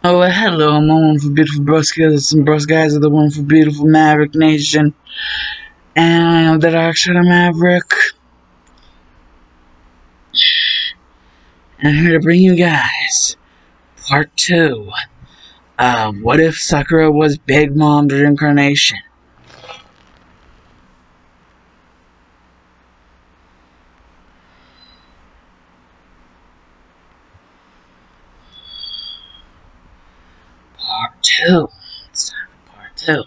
Oh, hello, my wonderful, beautiful broskis and bros guys of the wonderful, beautiful Maverick Nation. And I am the Dark Shadow Maverick. And I'm here to bring you guys part 2 of What If Sakura Was Big Mom's Reincarnation. Part 2. It's time for part 2.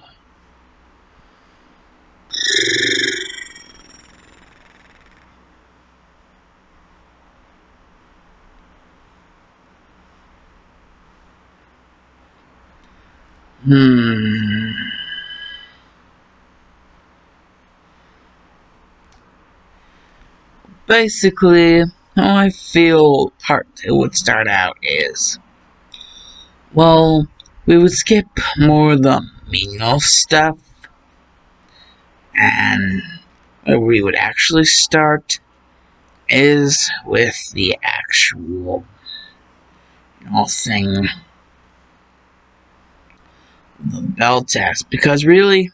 Basically, how I feel part 2 would start out is, well, we would skip more of the menial stuff, and where we would actually start is with the actual thing, the bell test, because really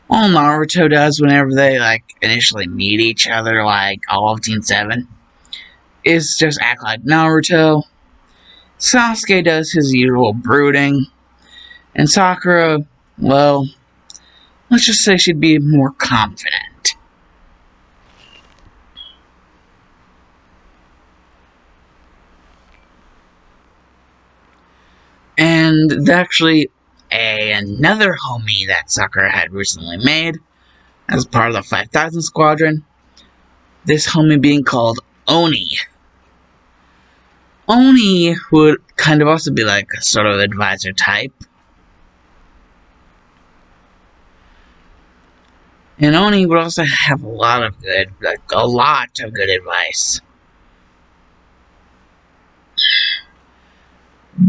all Naruto does whenever they initially meet each other, like all of Team 7, is just act like Naruto. Sasuke does his usual brooding, and Sakura, well, let's just say she'd be more confident. And actually, another homie that Sakura had recently made as part of the 5000 Squadron, this homie being called Oni. Oni would kind of also be like a sort of advisor type. And Oni would also have a lot of good advice.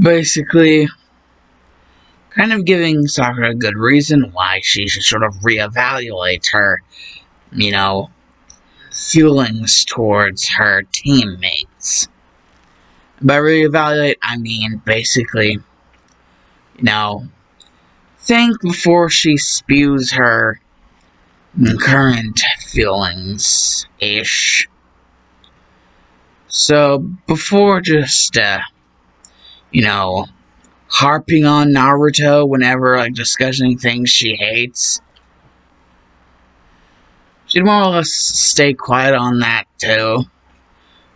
Basically, kind of giving Sakura a good reason why she should sort of reevaluate her, feelings towards her teammates. By reevaluate, I mean basically, think before she spews her current feelings-ish. So, before just, harping on Naruto whenever, discussing things she hates, she'd more or less stay quiet on that, too.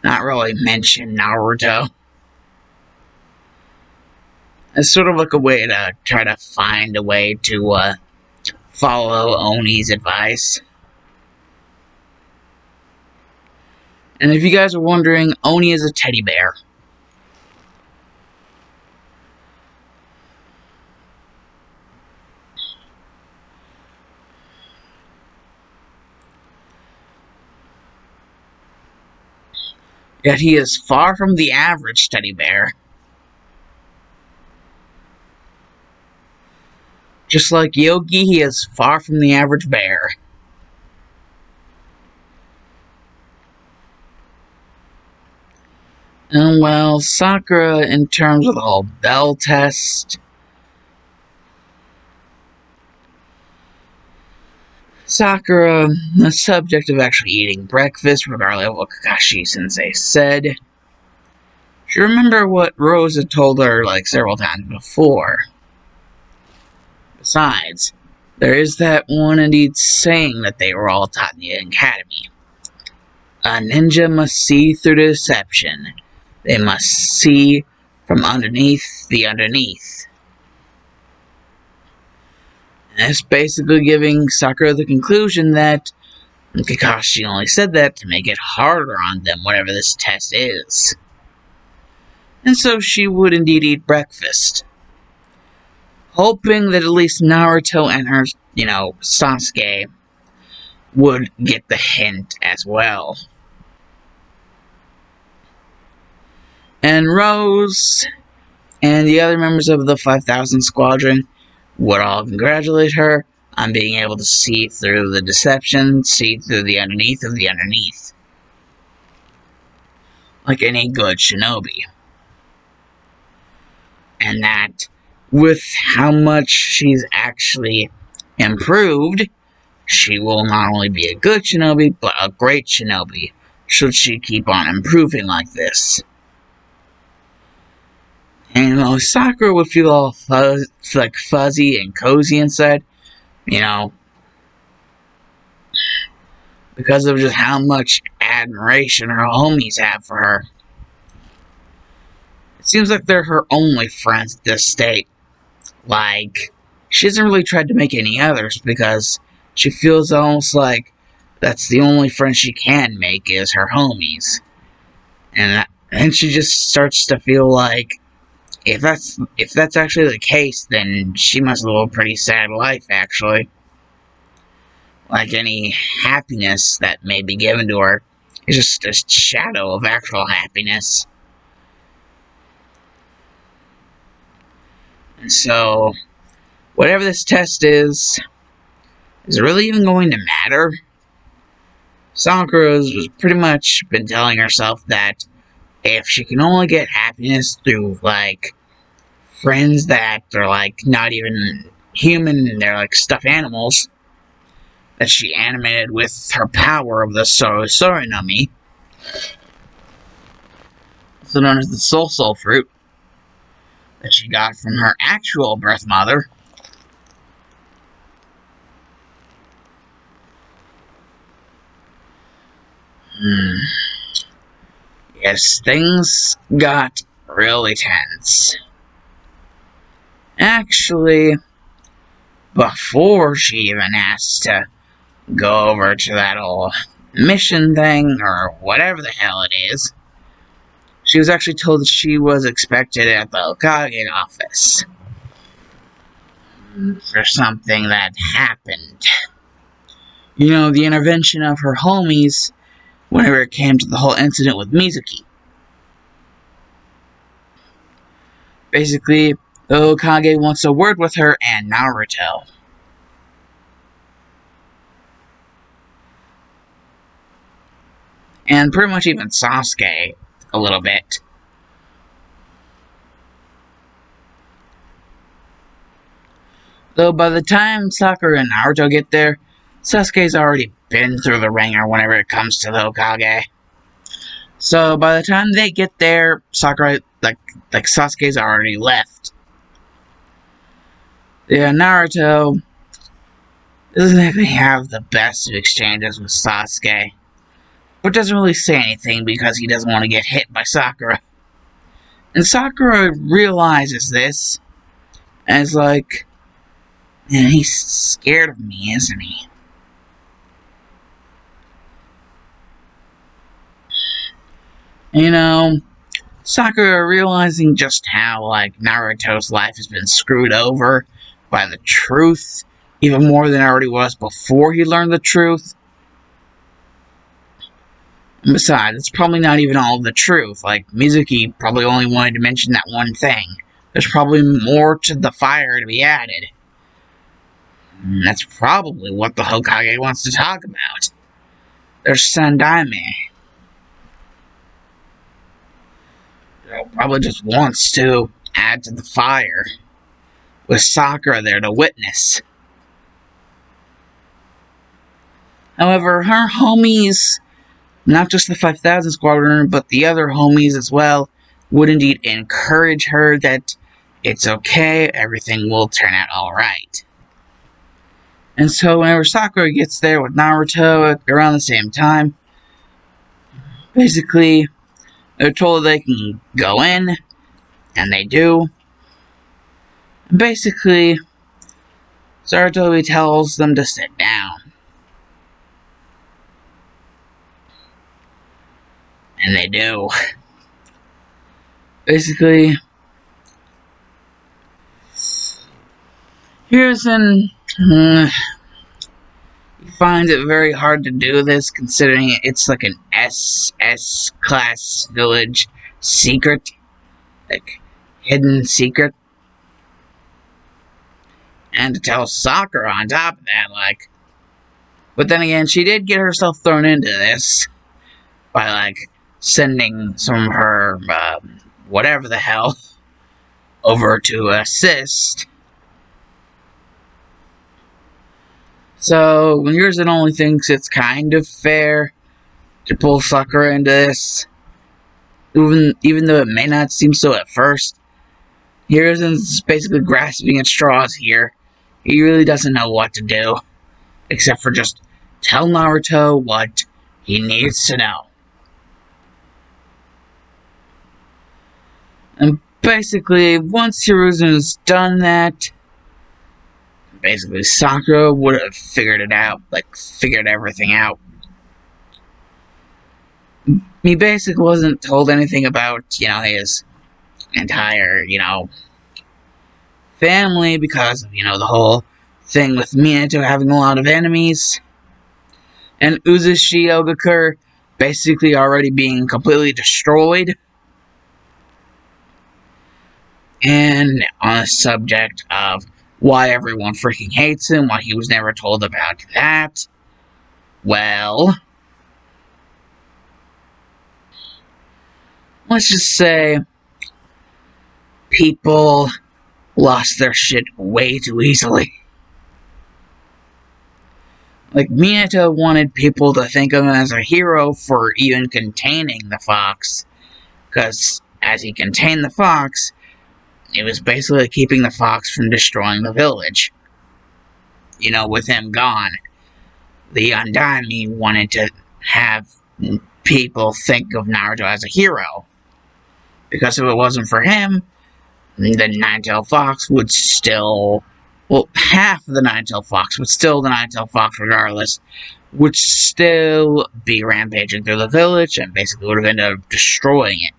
Not really mention Naruto. It's sort of like a way to try to find a way to, follow Oni's advice. And if you guys are wondering, Oni is a teddy bear. Yet he is far from the average teddy bear. Just like Yogi, he is far from the average bear. And well, Sakura, in terms of the whole bell test, Sakura, the subject of actually eating breakfast, regardless of what Kakashi-sensei said. She remembered what Rose had told her, several times before. Besides, there is that one indeed saying that they were all taught in the academy. A ninja must see through the deception. They must see from underneath the underneath. And it's basically giving Sakura the conclusion that Kakashi only said that to make it harder on them, whatever this test is. And so she would indeed eat breakfast, hoping that at least Naruto and her, Sasuke would get the hint as well. And Rose and the other members of the 5000 Squadron would all congratulate her on being able to see through the deception, see through the underneath of the underneath. Like any good shinobi. and that with how much she's actually improved, she will not only be a good shinobi, but a great shinobi, should she keep on improving like this. And Sakura would feel all fuzzy and cozy inside, because of just how much admiration her homies have for her. It seems like they're her only friends at this state. Like, she hasn't really tried to make any others because she feels almost like that's the only friends she can make is her homies. And she just starts to feel like if that's actually the case, then she must live a pretty sad life, actually. Like any happiness that may be given to her is just a shadow of actual happiness. And so, whatever this test is it really even going to matter? Sakura's pretty much been telling herself that if she can only get happiness through, like, friends that are, like, not even human, they're like stuffed animals, that she animated with her power of the Sorinami, also known as the Soul fruit, that she got from her actual birth mother. Yes, things got really tense. Actually, before she even asked to go over to that old mission thing, or whatever the hell it is, she was actually told that she was expected at the Hokage office for something that happened. The intervention of her homies whenever it came to the whole incident with Mizuki. Basically, the Hokage wants a word with her and Naruto. And pretty much even Sasuke a little bit. Though by the time Sakura and Naruto get there, Sasuke's already been through the ringer whenever it comes to the Hokage. So by the time they get there, Sakura, like Sasuke's already left. Yeah, Naruto doesn't exactly have the best of exchanges with Sasuke, but doesn't really say anything because he doesn't want to get hit by Sakura. And Sakura realizes this, and is like, man, he's scared of me, isn't he? Sakura realizing just how, Naruto's life has been screwed over by the truth, even more than it already was before he learned the truth. And besides, it's probably not even all of the truth. Mizuki probably only wanted to mention that one thing. There's probably more to the fire to be added. And that's probably what the Hokage wants to talk about. There's Sandaime. Probably just wants to add to the fire, with Sakura there to witness. However, her homies, not just the 5000 Squadron, but the other homies as well, would indeed encourage her that it's okay, everything will turn out alright. And so whenever Sakura gets there with Naruto around the same time, basically, they're told they can go in, and they do. Basically, Sarutobi tells them to sit down. And they do. Basically, Hiruzen he finds it very hard to do this, considering it's like an SS class village secret, hidden secret. And to tell Sakura on top of that, but then again, she did get herself thrown into this by, sending some of her, whatever the hell, over to assist. So, Hiruzen only thinks it's kind of fair to pull Sakura into this, even though it may not seem so at first. Hiruzen's basically grasping at straws here. He really doesn't know what to do, except for just tell Naruto what he needs to know. And basically, once Hiruzen has done that, basically Sakura would have figured it out, figured everything out. He basically wasn't told anything about, his entire, family because of, the whole thing with Minato having a lot of enemies. And Uzushi Ogakure basically already being completely destroyed. And on the subject of why everyone freaking hates him, why he was never told about that, well, let's just say people lost their shit way too easily. Minato wanted people to think of him as a hero for even containing the fox, because as he contained the fox, it was basically keeping the fox from destroying the village. With him gone, the Undaime wanted to have people think of Naruto as a hero, because if it wasn't for him, the Nine-Tailed Fox would still... Well, half of the Nine-Tailed Fox, but still the Nine-Tailed Fox regardless, would still be rampaging through the village and basically would have ended up destroying it.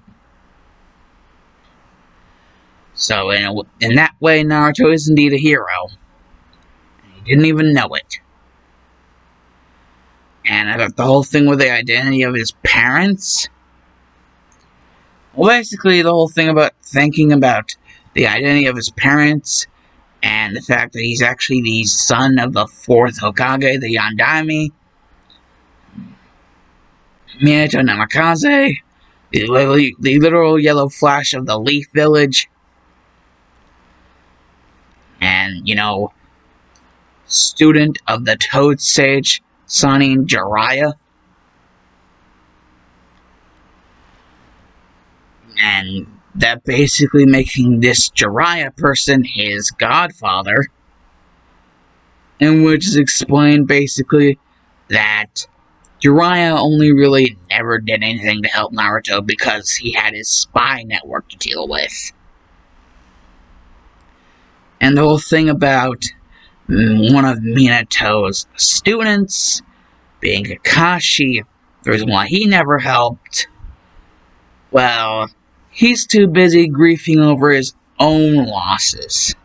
So, in that way, Naruto is indeed a hero. He didn't even know it. And about the whole thing with the identity of his parents... Well, basically, the whole thing about thinking about the identity of his parents and the fact that he's actually the son of the 4th Hokage, the Undaime, Minato Namikaze, the literal yellow flash of the Leaf Village, and, student of the Toad Sage, Sanin Jiraiya. And that basically making this Jiraiya person his godfather, in which is explained basically that Jiraiya only really never did anything to help Naruto because he had his spy network to deal with. And the whole thing about one of Minato's students being Kakashi, the reason why he never helped, well, he's too busy griefing over his own losses.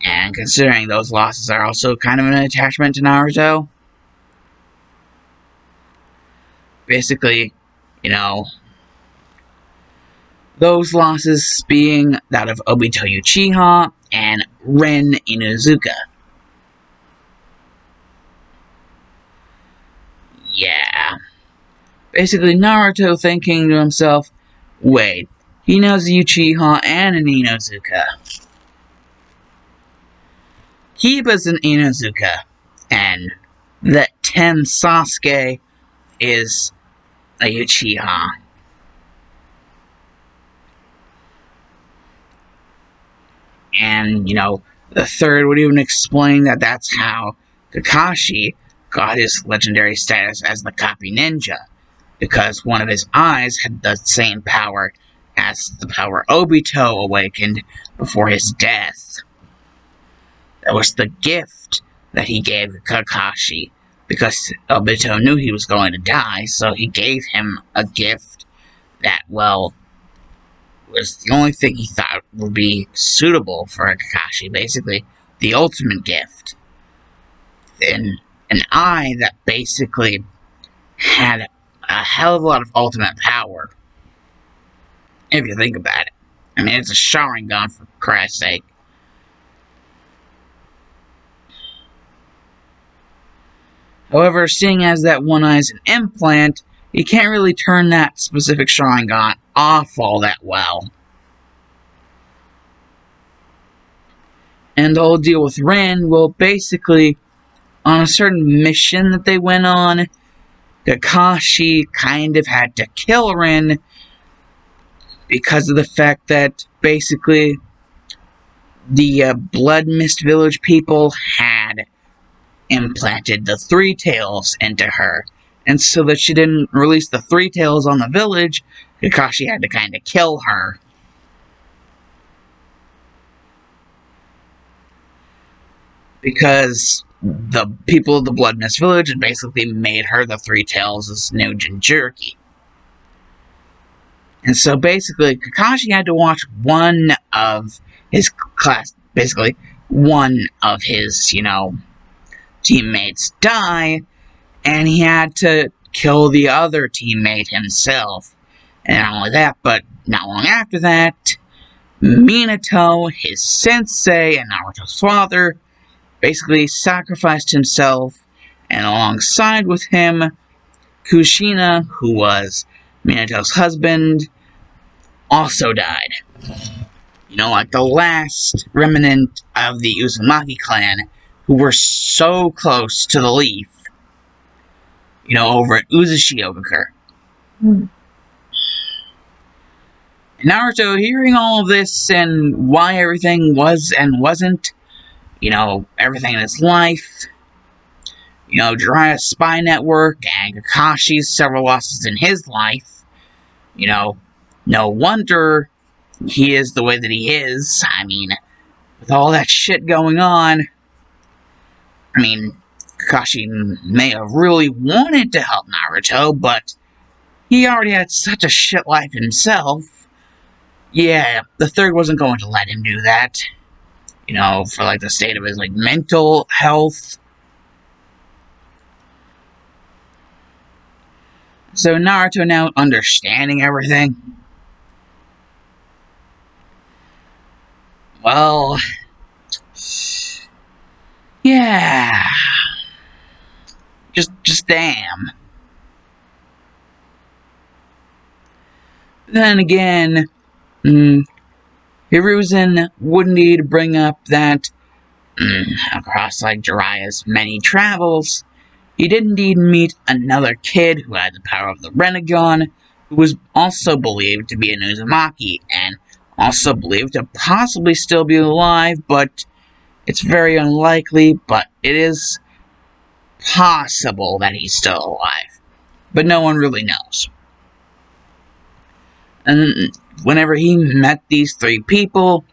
And considering those losses are also kind of an attachment to Naruto, basically, those losses being that of Obito Uchiha and Rin Inuzuka. Yeah. Basically, Naruto thinking to himself, wait, he knows Uchiha and an Inuzuka. Kiba's an Inuzuka, and that 10 Sasuke is a Uchiha. And, the third would even explain that that's how Kakashi got his legendary status as the Copy Ninja, because one of his eyes had the same power as the power Obito awakened before his death. That was the gift that he gave Kakashi, because Obito knew he was going to die, so he gave him a gift that, well, was the only thing he thought would be suitable for Kakashi, basically the ultimate gift. Then an eye that basically had a hell of a lot of ultimate power, if you think about it. I mean, it's a Sharingan, for Christ's sake. However, seeing as that one eye is an implant, you can't really turn that specific Sharingan off all that well. And the whole deal with Rin, well, basically, on a certain mission that they went on, Kakashi kind of had to kill Rin because of the fact that basically the Blood Mist Village people had implanted the Three Tails into her. And so that she didn't release the Three Tails on the village, Kakashi had to kind of kill her. Because the people of the Blood Mist Village had basically made her the Three Tails' new Jinchuriki. And so basically, Kakashi had to watch one of his class, basically, one of his, teammates die, and he had to kill the other teammate himself. And not only that, but not long after that, Minato, his sensei, and Naruto's father, basically sacrificed himself, and alongside with him, Kushina, who was Minato's husband, also died. Like the last remnant of the Uzumaki clan, who were so close to the leaf, over at Uzashiokakur. Naruto, hearing all of this and why everything was and wasn't, everything in his life, Jiraiya's spy network and Kakashi's several losses in his life, no wonder he is the way that he is. I mean, with all that shit going on, Kakashi may have really wanted to help Naruto, but he already had such a shit life himself. Yeah, the third wasn't going to let him do that. For the state of his mental health. So Naruto, now understanding everything, well, yeah, just damn. Then again, Hiruzen would need to bring up that, across Jiraiya's many travels, he did indeed meet another kid who had the power of the Rinnegan, who was also believed to be an Uzumaki, and also believed to possibly still be alive, but it's very unlikely, but it is possible that he's still alive. But no one really knows. And whenever he met these three people,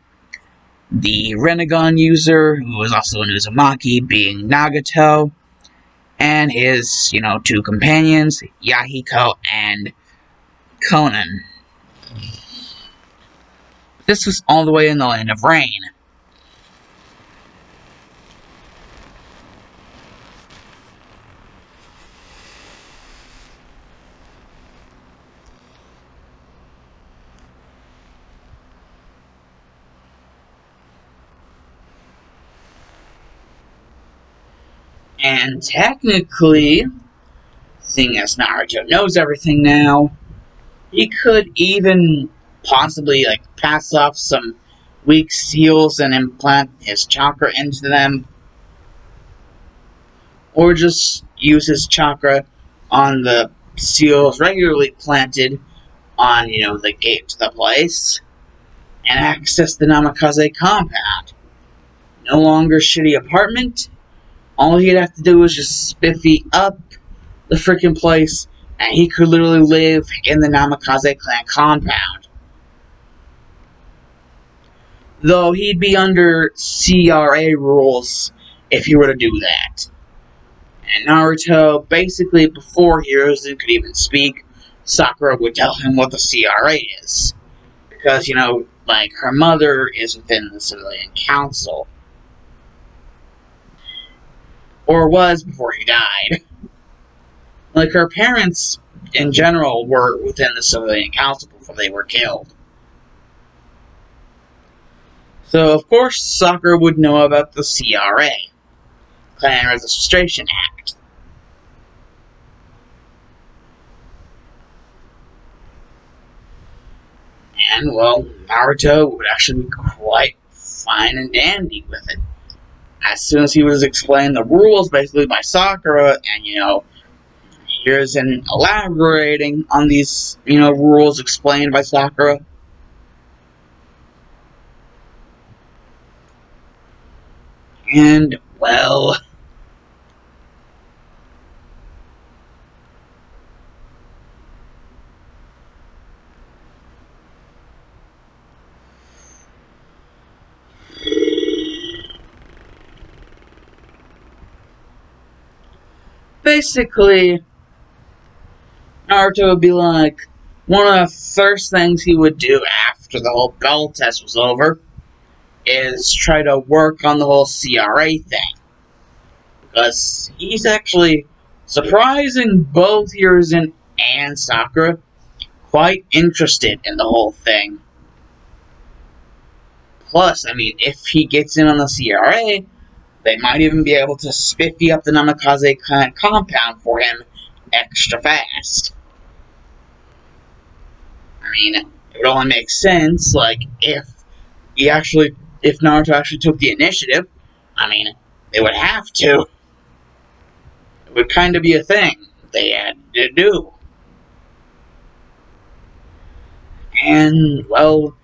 the Rinnegan user, who was also an Uzumaki, being Nagato, and his, two companions, Yahiko and Conan. This was all the way in the Land of Rain. And technically, seeing as Naruto knows everything now, he could even possibly pass off some weak seals and implant his chakra into them, or just use his chakra on the seals regularly planted on, the gate to the place, and access the Namikaze compound. No longer shitty apartment. All he'd have to do was just spiffy up the freaking place, and he could literally live in the Namikaze clan compound. Though he'd be under CRA rules if he were to do that. And Naruto, basically before Hiruzen could even speak, Sakura would tell him what the CRA is. Because, her mother is within the Civilian Council. Or was before he died. Her parents, in general, were within the Civilian Council before they were killed. So, of course, Sakura would know about the CRA, Clan Registration Act. And, well, Naruto would actually be quite fine and dandy with it. As soon as he was explained the rules, basically by Sakura, and here's an elaborating on these rules explained by Sakura. And well, basically, Naruto would be like, one of the first things he would do after the whole bell test was over is try to work on the whole CRA thing. Because he's actually surprising both Hiruzen and Sakura quite interested in the whole thing. Plus, I mean, if he gets in on the CRA, they might even be able to spiffy up the Namikaze compound for him extra fast. I mean, it would only make sense, like, if Naruto actually took the initiative. I mean, they would have to. It would kind of be a thing they had to do. And, well,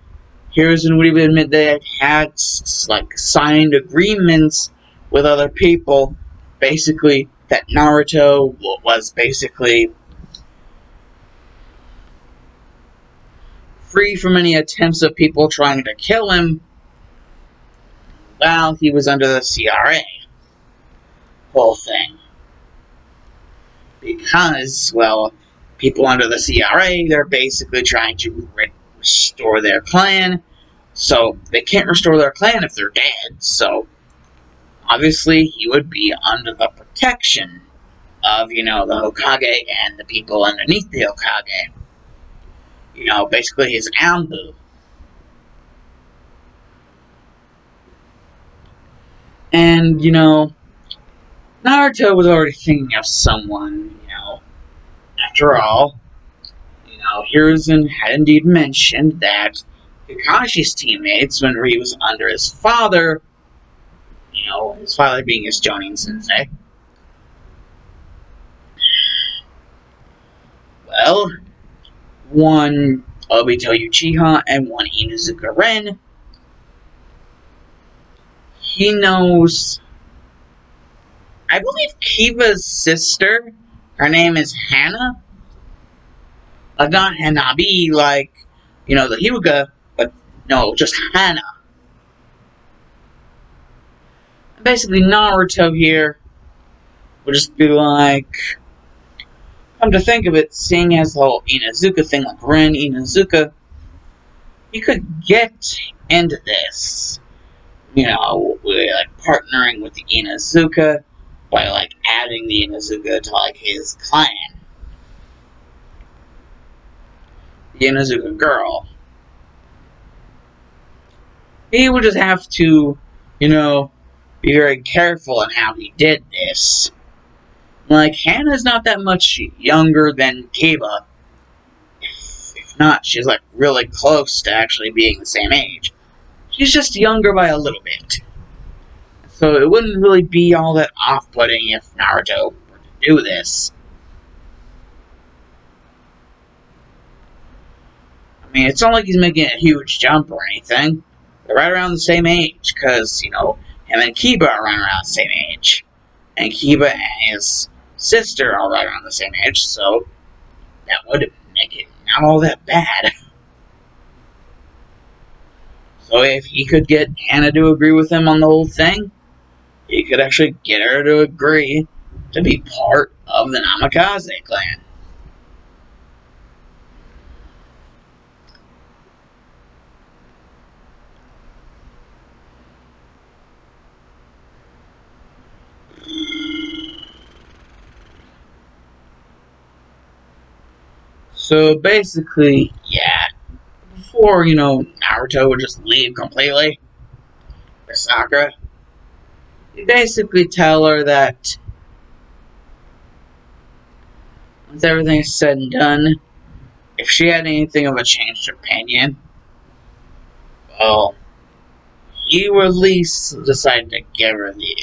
Hiruzen would even admit they had signed agreements with other people, basically, that Naruto was basically free from any attempts of people trying to kill him while he was under the CRA whole thing. Because, well, people under the CRA, they're basically trying to restore their clan, so they can't restore their clan if they're dead, so obviously he would be under the protection of, the Hokage and the people underneath the Hokage. Basically his Ambu. And, Naruto was already thinking of someone, after all, Hiruzen had indeed mentioned that Kakashi's teammates, when he was under his father, his father being his Jonin sensei, well, one Obito Uchiha and one Inuzuka Ren, he knows, I believe, Kiba's sister. Her name is Hana. Not Hanabi, like, the Hyuga, but no, just Hana. Basically, Naruto here would just be like, come to think of it, seeing as the whole Inuzuka thing, like Ren Inuzuka, you could get into this, partnering with the Inuzuka by, adding the Inuzuka to, his clan. The Inuzuka girl. He would just have to, be very careful in how he did this. Like, Hannah's not that much younger than Kiba. If not, she's, really close to actually being the same age. She's just younger by a little bit. So it wouldn't really be all that off-putting if Naruto were to do this. I mean, it's not like he's making a huge jump or anything. They're right around the same age, because, him and Kiba are right around the same age. And Kiba and his sister are right around the same age, so that would make it not all that bad. So if he could get Hana to agree with him on the whole thing, he could actually get her to agree to be part of the Namikaze clan. So basically, yeah, before, Naruto would just leave completely with Sakura, you basically tell her that once everything is said and done, if she had anything of a changed opinion, well, you at least decide to give her the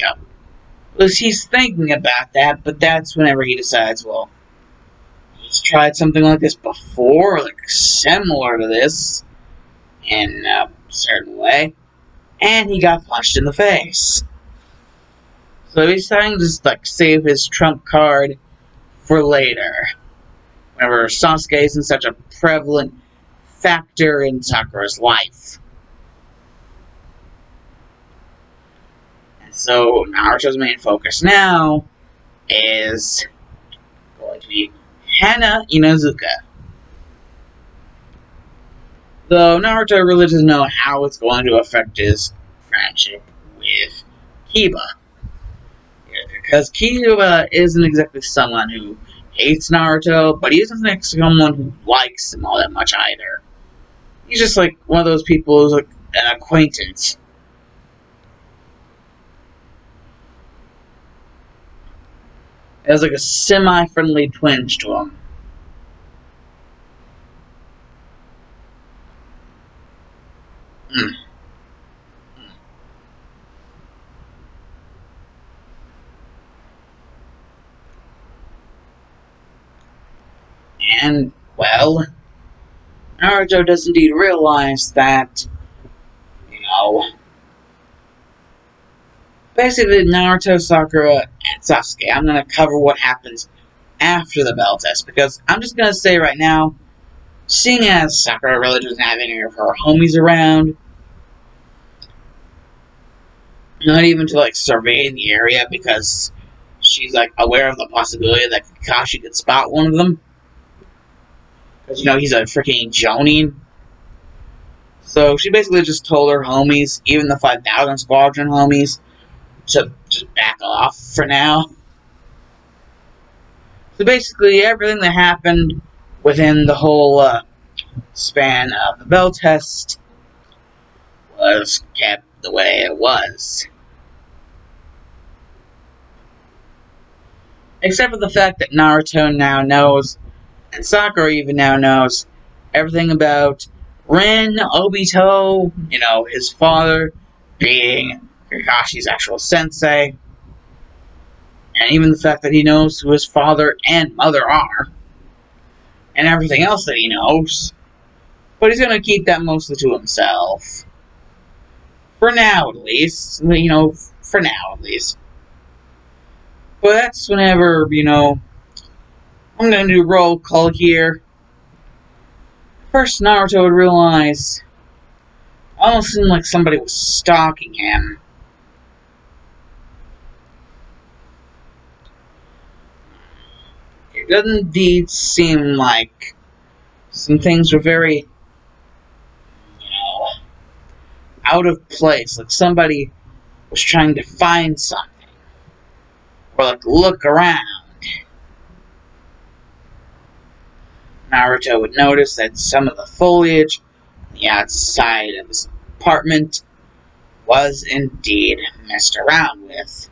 at least he's thinking about that, but that's whenever he decides, well, he's tried something like this before, like similar to this, in a certain way, and he got punched in the face. So he's trying to just, like, save his trump card for later, whenever Sasuke isn't such a prevalent factor in Sakura's life. And so Naruto's main focus now is going to be Hana Inuzuka. Though Naruto really doesn't know how it's going to affect his friendship with Kiba. Because Kiba isn't exactly someone who hates Naruto, but he isn't like someone who likes him all that much either. He's just like one of those people who's like an acquaintance. It has like a semi-friendly twinge to him. And, well, Naruto does indeed realize that, basically Naruto, Sakura, and Sasuke. I'm going to cover what happens after the bell test, because I'm just going to say right now, seeing as Sakura really doesn't have any of her homies around, not even to, like, survey the area, because she's, like, aware of the possibility that Kakashi could spot one of them. Because, he's a freaking Jonin. So she basically just told her homies, even the 5,000 Squadron homies, to just back off for now. So basically, everything that happened within the whole span of the bell test was kept the way it was. Except for the fact that Naruto now knows, and Sakura even now knows, everything about Rin, Obito, his father being Kakashi's actual sensei, and even the fact that he knows who his father and mother are, and everything else that he knows. But he's going to keep that mostly to himself. For now, at least. For now, at least. But that's whenever, I'm going to do roll call here. First, Naruto would realize it almost seemed like somebody was stalking him. It does indeed seem like some things were very, out of place. Like somebody was trying to find something. Or like look around. Naruto would notice that some of the foliage on the outside of his apartment was indeed messed around with.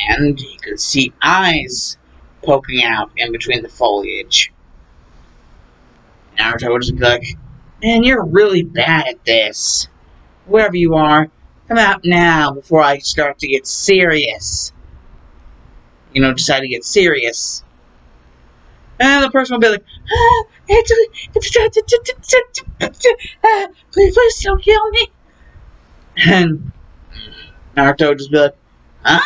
And he could see eyes poking out in between the foliage. Naruto would just be like, man, you're really bad at this. Wherever you are, come out now before I start to get serious. Decide to get serious. And the person will be like, please don't kill me. And Naruto would just be like, huh?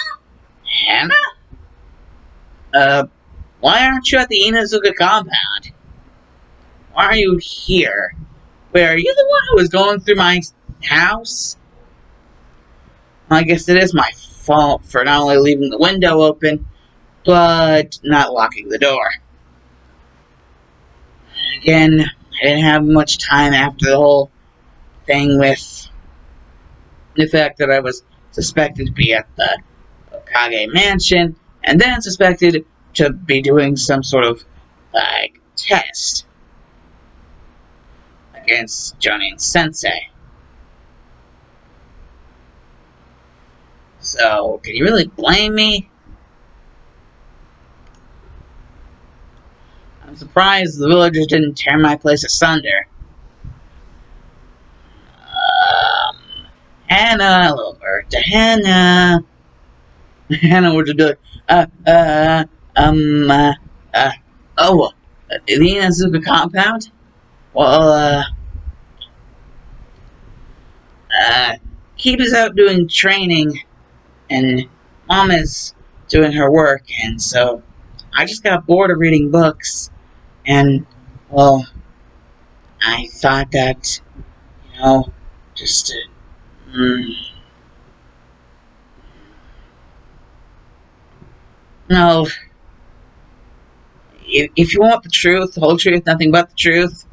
Hana? Why aren't you at the Inuzuka compound? Why are you here? Wait, are you the one who was going through my house? I guess it is my fault for not only leaving the window open, but not locking the door. Again, I didn't have much time after the whole thing with the fact that I was suspected to be at the Kage Mansion, and then suspected to be doing some sort of, test against Jonin Sensei. So, can you really blame me? I'm surprised the villagers didn't tear my place asunder. Hannah, hello, to Hannah. Hannah would just be like, um, uh, uh, oh, the Inazuka compound? Well, Kiba's out doing training, and Mom is doing her work, and so I just got bored of reading books, and, well, I thought that, just to, no, if you want the truth, the whole truth, nothing but the truth,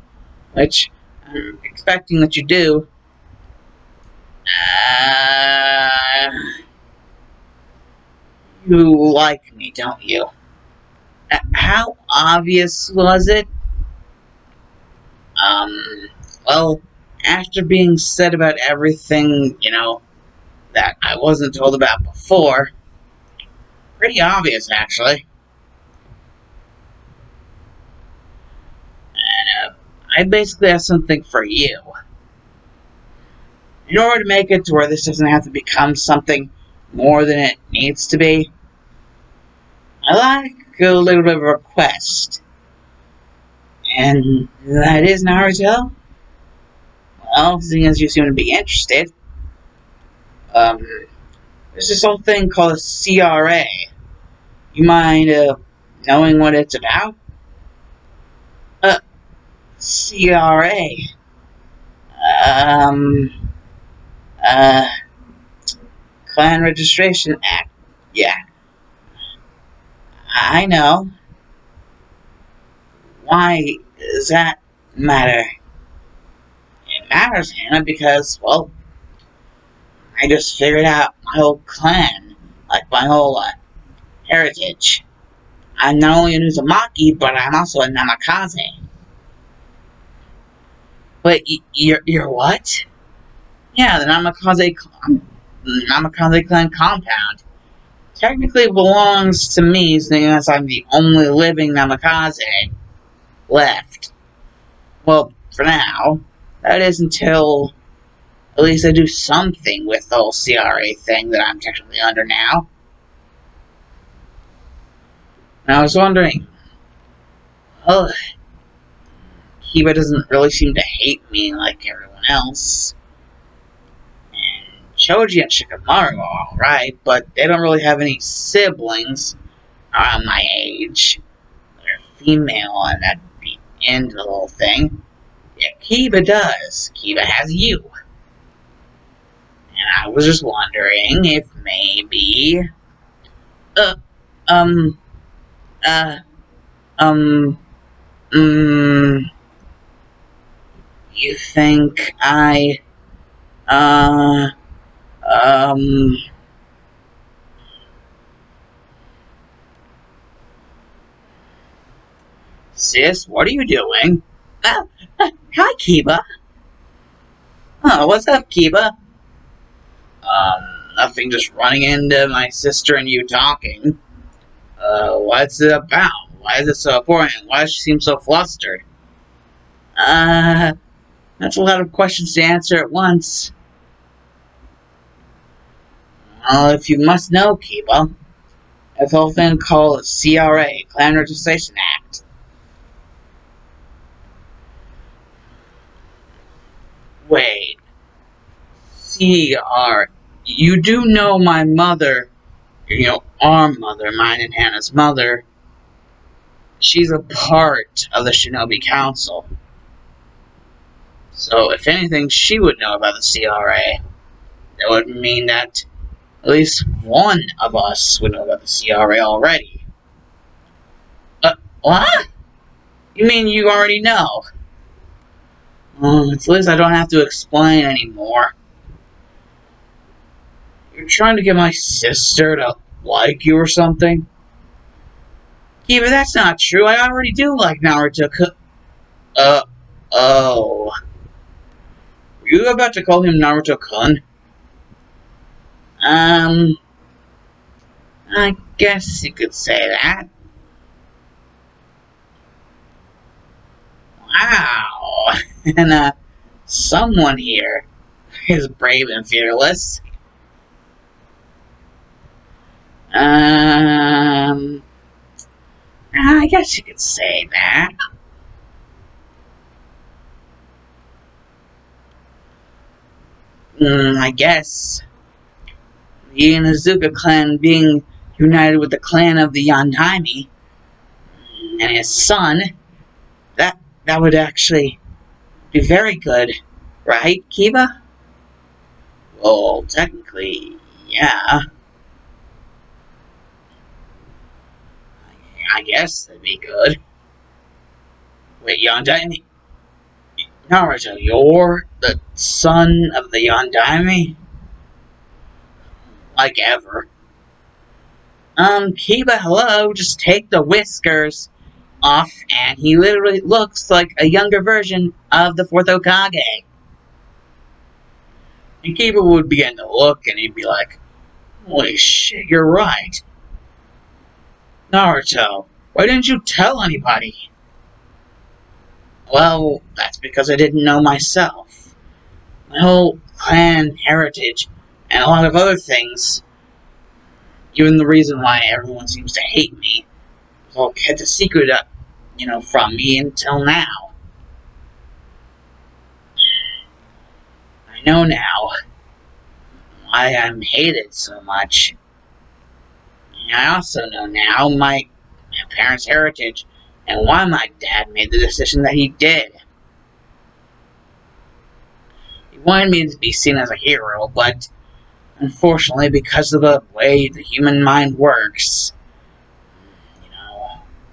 which I'm expecting that you do, uh, you like me, don't you? How obvious was it? Well, after being said about everything, that I wasn't told about before, pretty obvious, actually. And, I basically have something for you. In order to make it to where this doesn't have to become something more than it needs to be, I like a little bit of a request. And that is, Naruto? Well, seeing as you seem to be interested, there's this whole thing called a CRA. You mind, knowing what it's about? CRA. Um, uh, Clan Registration Act. Yeah, I know. Why does that matter? It matters, Hannah, because, well, I just figured out my whole clan, like my whole heritage. I'm not only a Uzumaki, but I'm also a Namikaze. But you're what? Yeah, the Namikaze clan compound technically belongs to me, seeing as I'm the only living Namikaze left. Well, for now. That is until at least I do something with the whole CRA thing that I'm technically under now. And I was wondering, well, Kiba doesn't really seem to hate me like everyone else. And Choji and Shikamaru are alright, but they don't really have any siblings around my age. They're female, and that'd be the end of the whole thing. Yeah, Kiba does. Kiba has you. And I was just wondering if maybe... uh, um, uh, um, you think I, sis, what are you doing? Hi, Kiba. Oh, what's up, Kiba? Nothing, just running into my sister and you talking. What's it about? Why is it so important? Why does she seem so flustered? That's a lot of questions to answer at once. Well, if you must know, Kiba, there's a whole thing called CRA, Clan Registration Act. Wait, CR, you do know my mother, our mother, mine and Hannah's mother, she's a part of the Shinobi Council. So, if anything, she would know about the CRA. That would mean that at least one of us would know about the CRA already. What? You mean you already know? At least I don't have to explain anymore. You're trying to get my sister to like you or something? Yeah, but that's not true. I already do like Naruto. Oh. Were you about to call him Naruto-kun? I guess you could say that. Wow. And, someone here is brave and fearless. I guess you could say that. I guess the Inuzuka clan being united with the clan of the Yondaime and his son, that would actually be very good, right, Kiba? Well, technically, yeah. I guess that'd be good. Wait, Yondaime? Naruto, you're the son of the Yondaime? Like ever. Kiba, hello, just take the whiskers off, and he literally looks like a younger version of the 4th Hokage. And Kiba would begin to look, and he'd be like, holy shit, you're right. Naruto, why didn't you tell anybody? Well, that's because I didn't know myself. My whole clan heritage, and a lot of other things, even the reason why everyone seems to hate me, was all kept a secret up, from me until now. I know now why I'm hated so much. And I also know now my parents' heritage and why my dad made the decision that he did. He wanted me to be seen as a hero, but unfortunately, because of the way the human mind works,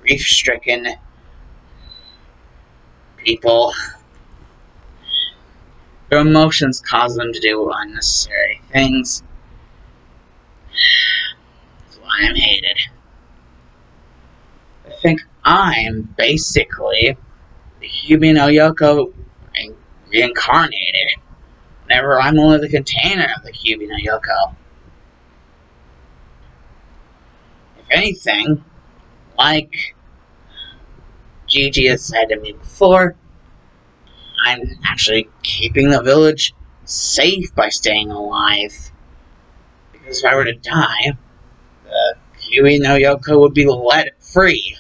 grief-stricken people, their emotions cause them to do unnecessary things. That's why I'm hated. I think I'm basically the Kyuubi no Yoko reincarnated. Whenever I'm only the container of the Kyuubi no Yoko. If anything, like Gigi has said to me before, I'm actually keeping the village safe by staying alive. Because if I were to die, the Kyuubi no Yoko would be let free.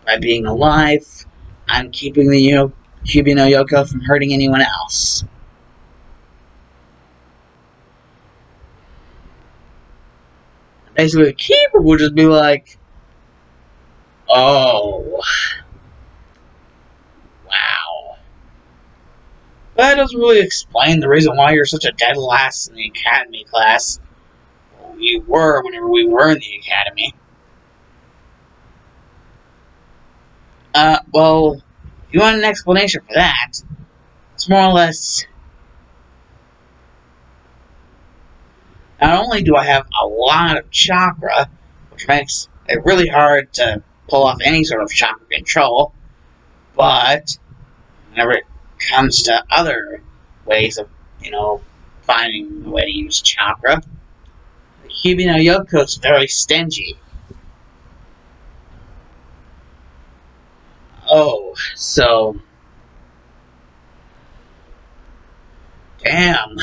By being alive, I'm keeping the Kyuubi no Yoko from hurting anyone else. Basically, the keeper would just be like, oh, wow. That doesn't really explain the reason why you're such a dead last in the academy class. Well, you were whenever we were in the academy. Well, if you want an explanation for that, it's more or less, not only do I have a lot of chakra, which makes it really hard to pull off any sort of chakra control, but whenever it comes to other ways of, finding a way to use chakra, the Kyuubi no Yoko is very stingy. Oh, so... damn.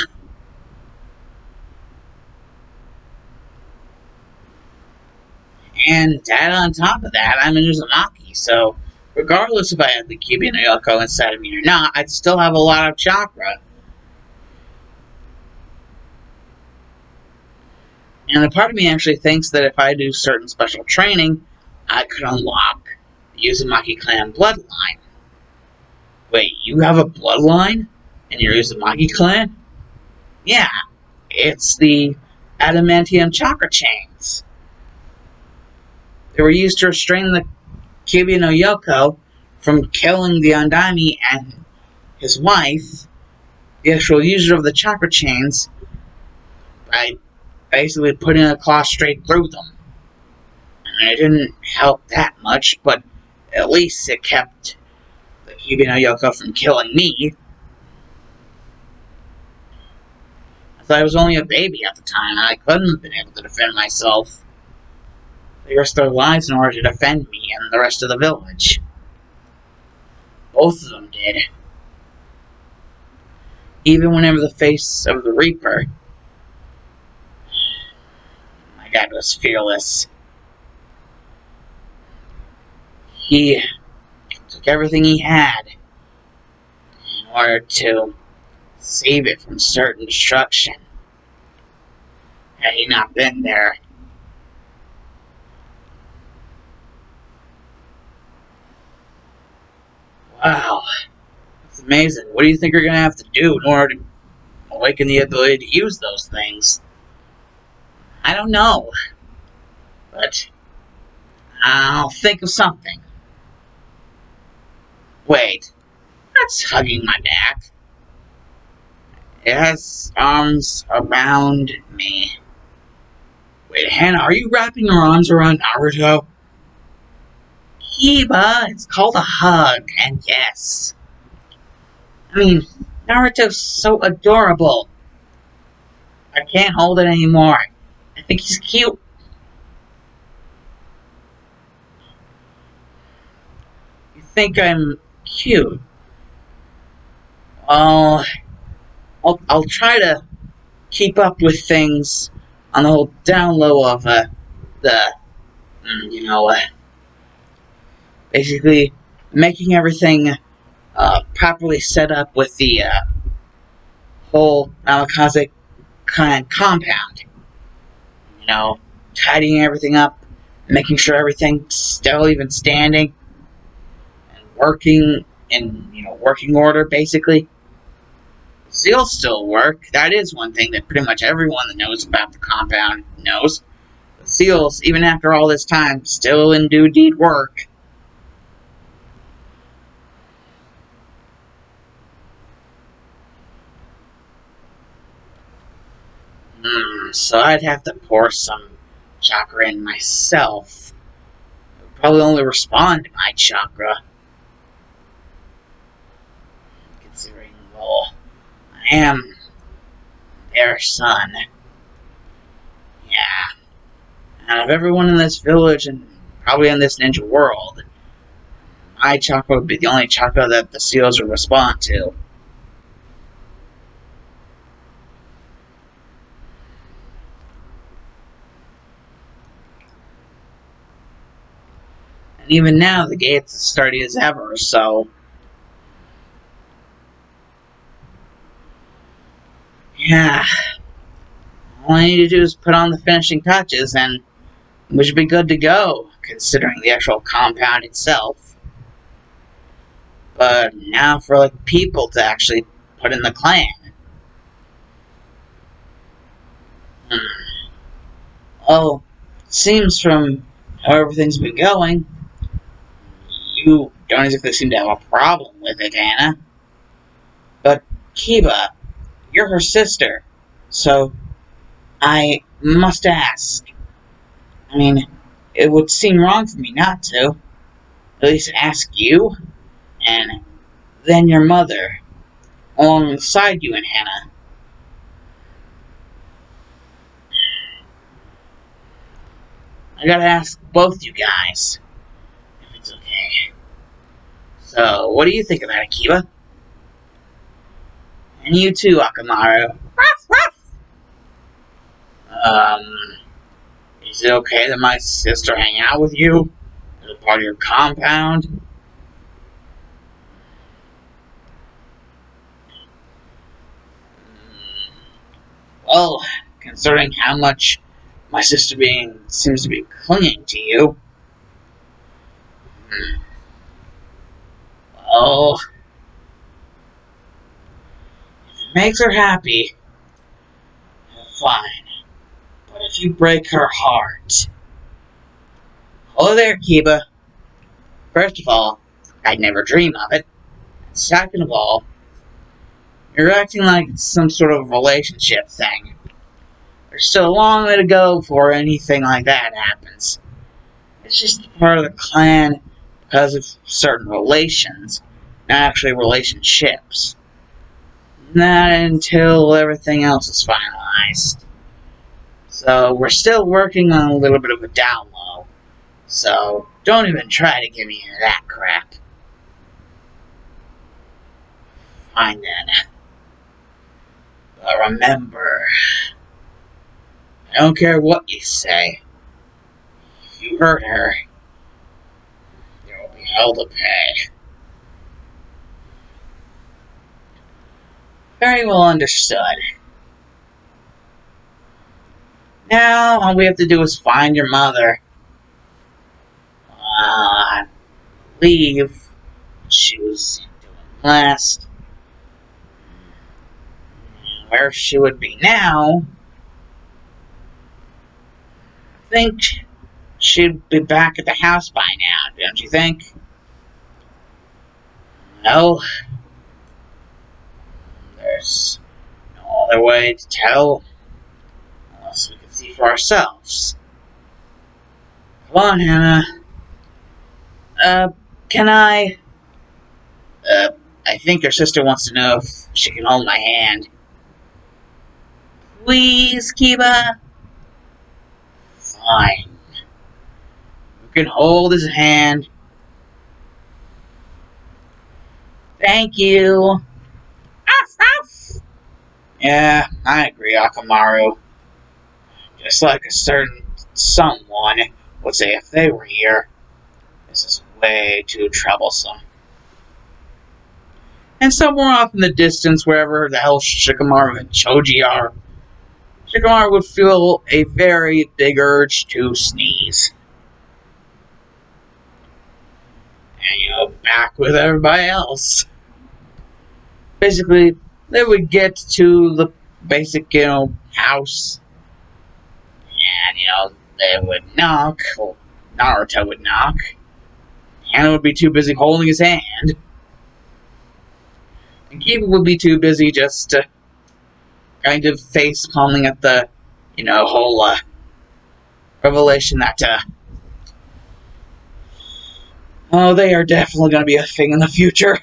And add on top of that, I'm a Uzumaki, so regardless if I had the Kyuubi no Yoko inside of me or not, I'd still have a lot of chakra. And a part of me actually thinks that if I do certain special training, I could unlock the Uzumaki clan bloodline. Wait, you have a bloodline in your Uzumaki clan? Yeah, it's the adamantium chakra chains. They were used to restrain the Kyuubi no Yoko from killing the Yondaime and his wife, the actual user of the chakra chains, by basically putting a claw straight through them. And it didn't help that much, but at least it kept the Kyuubi no Yoko from killing me. I thought I was only a baby at the time, and I couldn't have been able to defend myself. They risked their lives in order to defend me and the rest of the village. Both of them did. Even whenever the face of the Reaper, my dad was fearless. He took everything he had in order to save it from certain destruction. Had he not been there, wow, it's amazing. What do you think you're going to have to do in order to awaken the ability to use those things? I don't know, but I'll think of something. Wait, that's hugging my back. It has arms around me. Wait, Hannah, are you wrapping your arms around Naruto? Kiba, it's called a hug, and yes. I mean, Naruto's so adorable. I can't hold it anymore. I think he's cute. You think I'm cute? Well, I'll try to keep up with things on the whole down low of the, you know, basically making everything properly set up with the whole Namikaze kind of compound. You know, tidying everything up, making sure everything's still even standing and working in, working order, basically. Seals still work. That is one thing that pretty much everyone that knows about the compound knows. The seals, even after all this time, still indeed work. So I'd have to pour some chakra in myself. It would probably only respond to my chakra. Considering, well, I am their son. Yeah. Out of everyone in this village and probably in this ninja world, my chakra would be the only chakra that the seals would respond to. And even now, the gate's as sturdy as ever, so... yeah. All I need to do is put on the finishing touches, and we should be good to go, considering the actual compound itself. But now for, people to actually put in the clan. Oh, it seems from how everything's been going, you don't exactly seem to have a problem with it, Anna. But Kiba, you're her sister, so I must ask. I mean, it would seem wrong for me not to. At least ask you, and then your mother, alongside you and Hannah. I gotta ask both you guys, if it's okay. So, what do you think about it, Kiba? And you too, Akamaru. Um, is it okay that my sister hang out with you as a part of your compound? Well, considering how much my sister seems to be clinging to you, well, if it makes her happy, fine. But if you break her heart... Hello there, Kiba. First of all, I'd never dream of it. Second of all, you're acting like it's some sort of relationship thing. There's still a long way to go before anything like that happens. It's just part of the clan because of certain relations, not actually relationships. Not until everything else is finalized. So we're still working on a little bit of a down low. So don't even try to give me that crap. Fine then. remember, I don't care what you say. If you hurt her, there will be hell to pay. Very well understood. Now, all we have to do is find your mother. I believe she was doing last. Where she would be now, I think she'd be back at the house by now, don't you think? No, there's no other way to tell unless we can see for ourselves. Come on, Hannah. Can I? I think your sister wants to know if she can hold my hand. Please, Kiba? Fine. You can hold his hand. Thank you. Yeah, I agree, Akamaru. Just like a certain someone would say if they were here. This is way too troublesome. And somewhere off in the distance, wherever the hell Shikamaru and Choji are, Shikamaru would feel a very big urge to sneeze. And, back with everybody else. Basically, they would get to the basic, house. And, they would knock. Well, Naruto would knock. Hannah would be too busy holding his hand. And Kiba would be too busy just kind of face palming at the, whole revelation that, they are definitely going to be a thing in the future.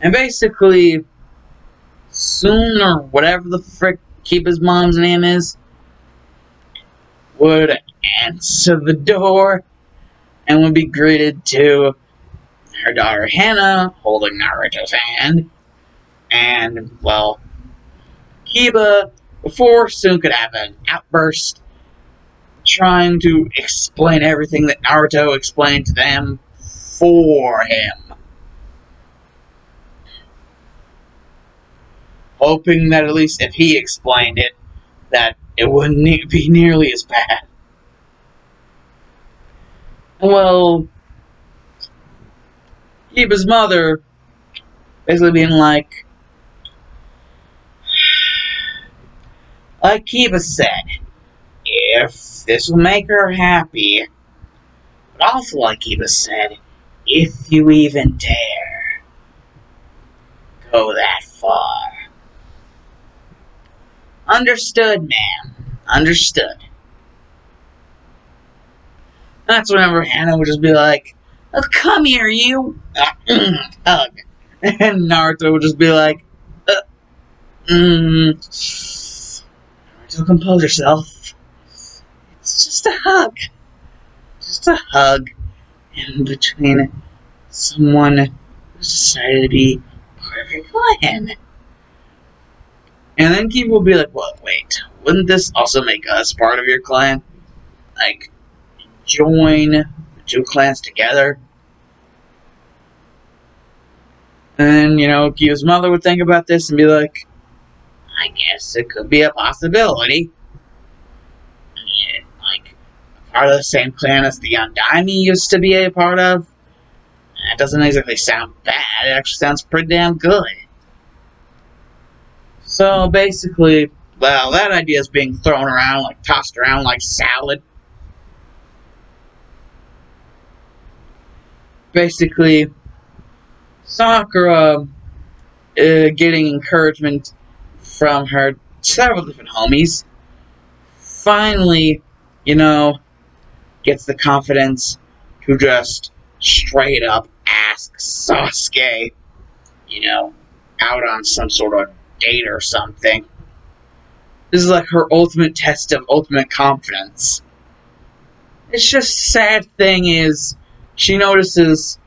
And basically, soon, or whatever the frick Kiba's mom's name is, would answer the door and would be greeted to her daughter Hannah holding Naruto's hand. And, well, Kiba, before soon could have an outburst trying to explain everything that Naruto explained to them for him. Hoping that at least if he explained it, that it wouldn't be nearly as bad. Well, Kiba's mother basically being like Kiba said, if this will make her happy, but also like Kiba said, if you even dare go that far. Understood, ma'am. Understood. That's whenever Hannah would just be like, oh, come here, you. Hug. And Naruto would just be like, Naruto, compose yourself. It's just a hug. Just a hug. In between someone who's decided to be part of your clan. And then Kiba will be like, well, wait, wouldn't this also make us part of your clan? Like, join the two clans together? And then, Kiba's mother would think about this and be like, I guess it could be a possibility. I mean, like, a part of the same clan as the Undaimi used to be a part of? That doesn't exactly sound bad. It actually sounds pretty damn good. So basically, well, that idea is being thrown around, tossed around like salad. Basically, Sakura getting encouragement from her several different homies, finally, gets the confidence to just straight up ask Sasuke, out on some sort of date or something. This is like her ultimate test of ultimate confidence. It's just sad thing is, she notices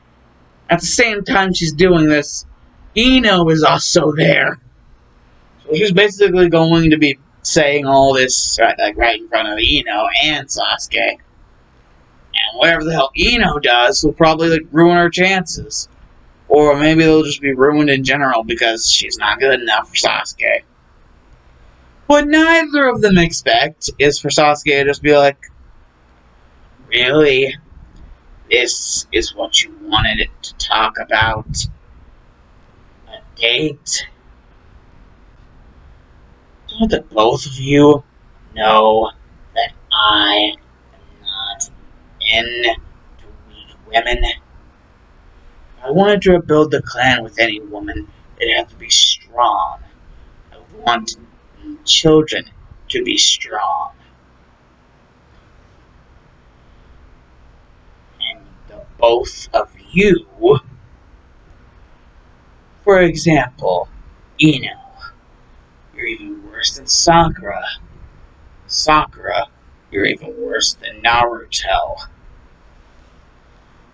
at the same time she's doing this, Ino is also there. So she's basically going to be saying all this right in front of Ino and Sasuke. And whatever the hell Ino does will probably ruin her chances. Or maybe they'll just be ruined in general because she's not good enough for Sasuke. What neither of them expect is for Sasuke to just be like, really? This is what you wanted to talk about? A date? Don't the both of you know that I am not into weak women? If I wanted to rebuild the clan with any woman, it'd have to be strong. I want children to be strong. And the both of you, for example, Ino, you're even worse than Sakura. Sakura, you're even worse than Naruto.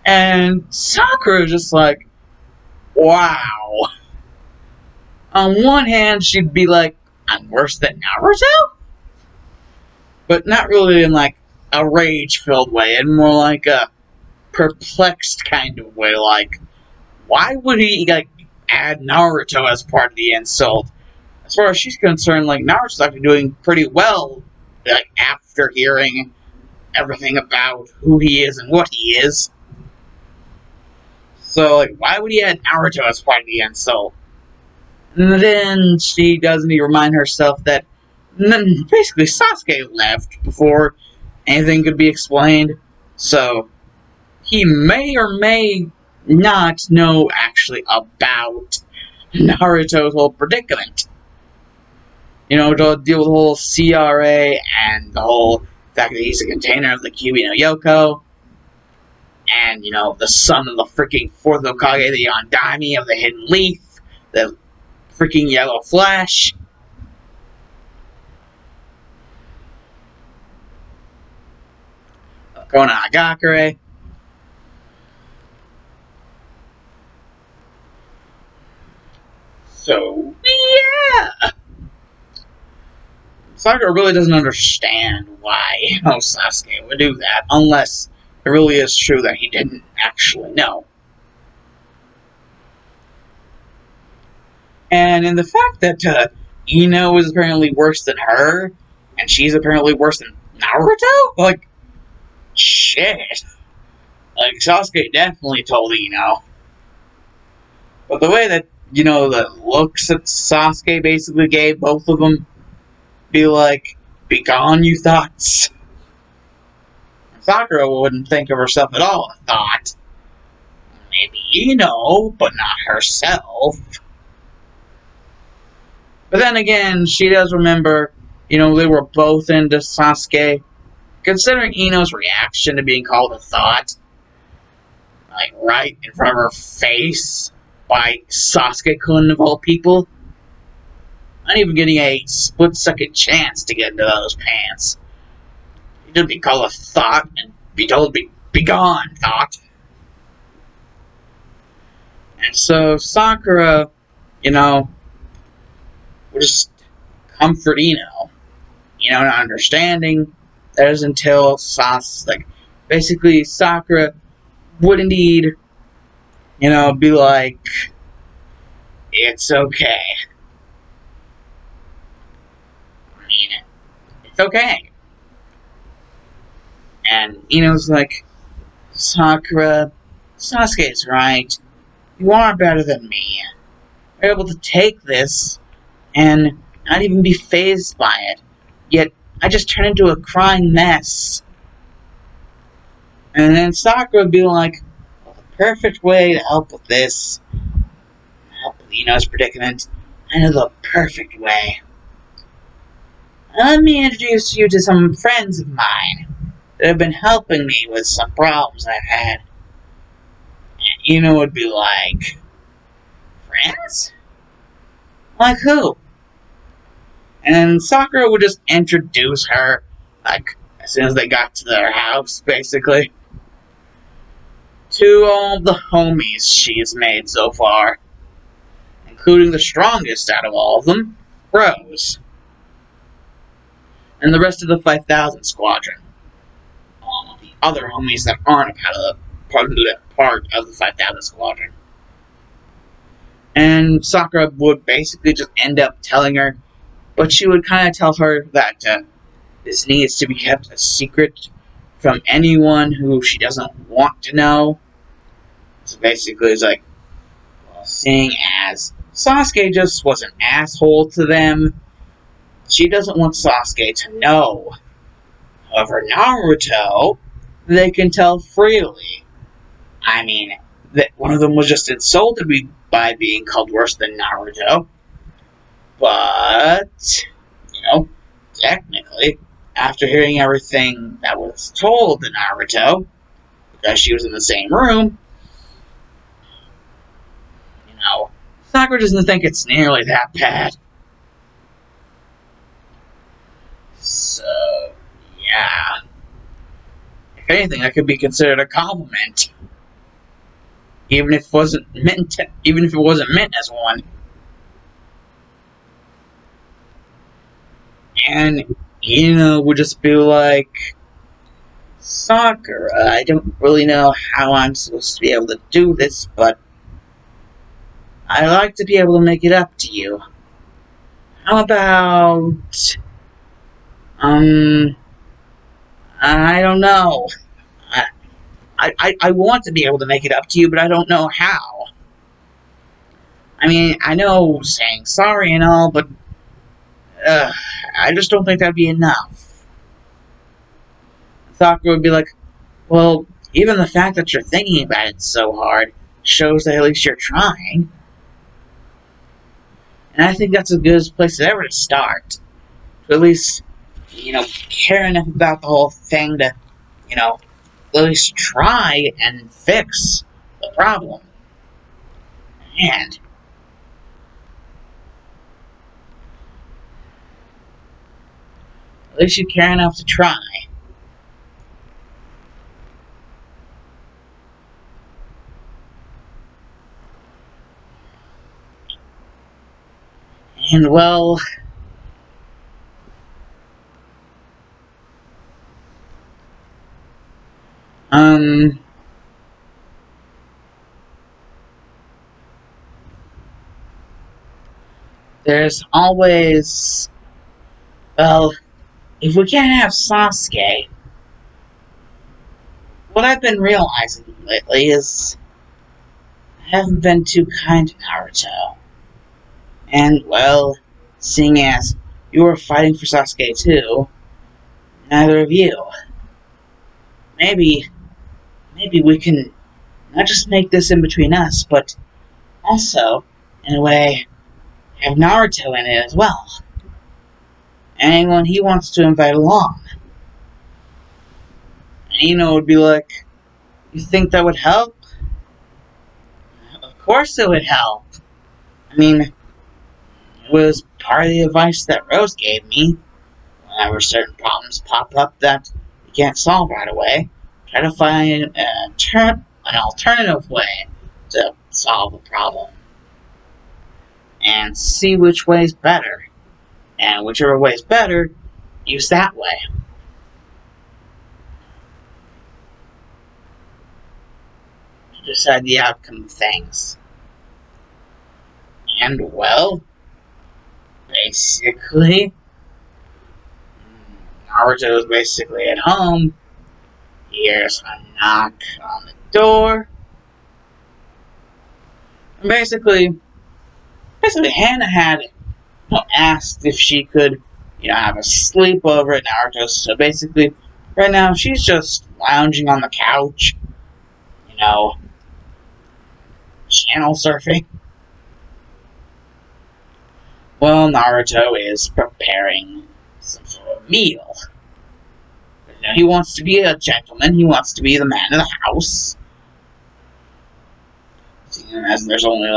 And Sakura just like, wow. On one hand, she'd be like, I'm worse than Naruto? But not really in like a rage-filled way, and more like a perplexed kind of way. Like, why would he like add Naruto as part of the insult? As far as she's concerned, like Naruto's actually doing pretty well, like after hearing everything about who he is and what he is. So, like, why would he add Naruto as part of the insult? And then she doesn't even remind herself that basically Sasuke left before anything could be explained. So, he may or may not know actually about Naruto's whole predicament. You know, to deal with the whole CRA and the whole fact that he's a container of the Kyuubi no Yoko. And, you know, the son of the freaking 4th Hokage, the Yondaime of the Hidden Leaf, the freaking Yellow Flash. Konan Hagakure. So, yeah! Sakura really doesn't understand why Sasuke would do that, unless it really is true that he didn't actually know. And in the fact that Ino is apparently worse than her, and she's apparently worse than Naruto? Like, shit. Like, Sasuke definitely told Ino. But the way that, you know, the looks that Sasuke basically gave both of them, be like, be gone, you thoughts. Sakura wouldn't think of herself at all a thought. Maybe Ino, but not herself. But then again, she does remember, you know, they were both into Sasuke. Considering Ino's reaction to being called a thought, like right in front of her face by Sasuke-kun of all people, not even getting a split-second chance to get into those pants. He should be called a thought and be told to be gone, thought. And so Sakura, you know, would just comfort Ino. You know, not understanding that is until basically Sakura would indeed, you know, be like, it's okay. I mean, it's okay. And Ino's like, Sakura, Sasuke's right. You are better than me. You're able to take this and not even be fazed by it. Yet, I just turn into a crying mess. And then Sakura would be like, well, the perfect way to help with this, help with Ino's predicament, I know the perfect way. Let me introduce you to some friends of mine that have been helping me with some problems I've had. And Ino would be like, friends? Like who? And Sakura would just introduce her, like, as soon as they got to their house, basically. to all the homies she's made so far, including the strongest out of all of them, Rose, and the rest of the 5000 Squadron. All of the other homies that aren't part of the 5000 Squadron. And Sakura would basically just end up telling her, but she would kind of tell her that this needs to be kept a secret from anyone who she doesn't want to know. So basically, it's like, well, seeing as Sasuke just was an asshole to them, she doesn't want Sasuke to know. However, Naruto, they can tell freely. I mean, that one of them was just insulted by being called worse than Naruto. But, technically, after hearing everything that was told to Naruto, because she was in the same room, Sakura doesn't think it's nearly that bad. So, yeah. If anything, that could be considered a compliment. Even if it wasn't meant as one. And, would just be like, Sakura, I don't really know how I'm supposed to be able to do this, but I'd like to be able to make it up to you. How about... I don't know. I want to be able to make it up to you, but I don't know how. I mean, I know saying sorry and all, but I just don't think that'd be enough. Sakura would be like, well, even the fact that you're thinking about it so hard shows that at least you're trying. And I think that's as good a place as ever to start. To at least, care enough about the whole thing to, at least try and fix the problem. And at least you care enough to try. And well, there's always, well, if we can't have Sasuke, what I've been realizing lately is I haven't been too kind to Naruto. And, well, seeing as you were fighting for Sasuke too, neither of you. Maybe we can not just make this in between us, but also, in a way, have Naruto in it as well. Anyone he wants to invite along. And would be like, you think that would help? Of course it would help. I mean, it was part of the advice that Rose gave me. Whenever certain problems pop up that you can't solve right away, try to find an alternative way to solve the problem. And see which way is better. And whichever way is better, use that way. To decide the outcome of things. And, well, basically, Naruto is basically at home. He hears a knock on the door. And basically Hannah had asked if she could, have a sleepover at Naruto's. So basically, right now, she's just lounging on the couch, channel surfing. Well, Naruto is preparing some sort of meal. But, he wants to be a gentleman. He wants to be the man of the house. As there's only,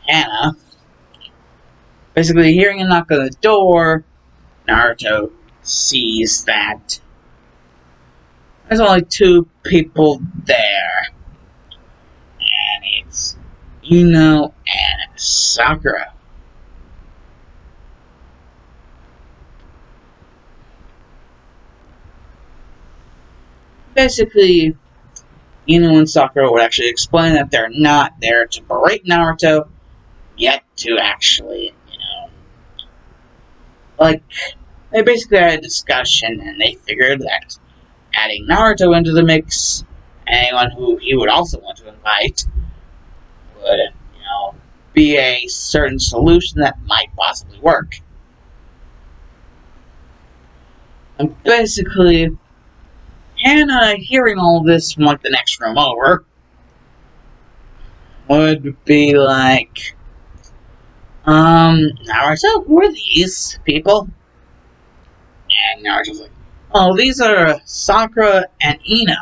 Hannah Basically, hearing a knock on the door, Naruto sees that there's only two people there. And it's Ino and Sakura. Basically, Ino and Sakura would actually explain that they're not there to berate Naruto, yet to actually, like, they basically had a discussion and they figured that adding Naruto into the mix, anyone who he would also want to invite, would, be a certain solution that might possibly work. And basically, Hannah, hearing all this from like the next room over, would be like, Naruto, who are these people? And Naruto's like, oh, these are Sakura and Ino.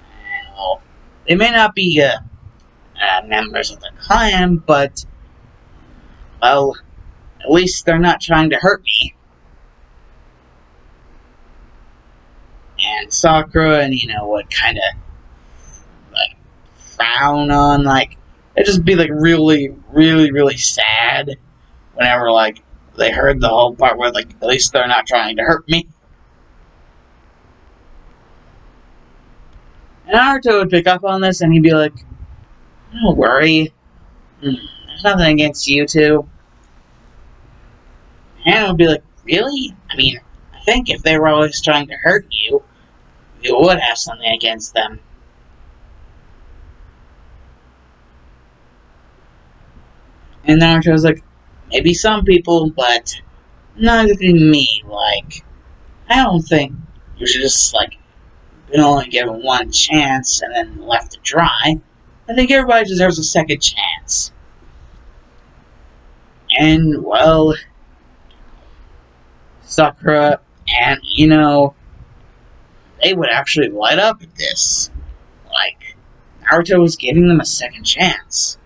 And, well, they may not be members of the clan, but, well, at least they're not trying to hurt me. And Sakura and Ino would kind of, like, frown on, like, it'd just be, like, really, really, really sad whenever, like, they heard the whole part where, like, at least they're not trying to hurt me. And Naruto would pick up on this and he'd be like, don't worry. There's nothing against you two. Hannah would be like, really? I mean, I think if they were always trying to hurt you, you would have something against them. And Naruto was like, maybe some people, but not exactly me. Like, I don't think you should just, like, been only given one chance and then left to dry. I think everybody deserves a second chance. And, well, Sakura and Ino, they would actually light up at this. Like, Naruto was giving them a second chance.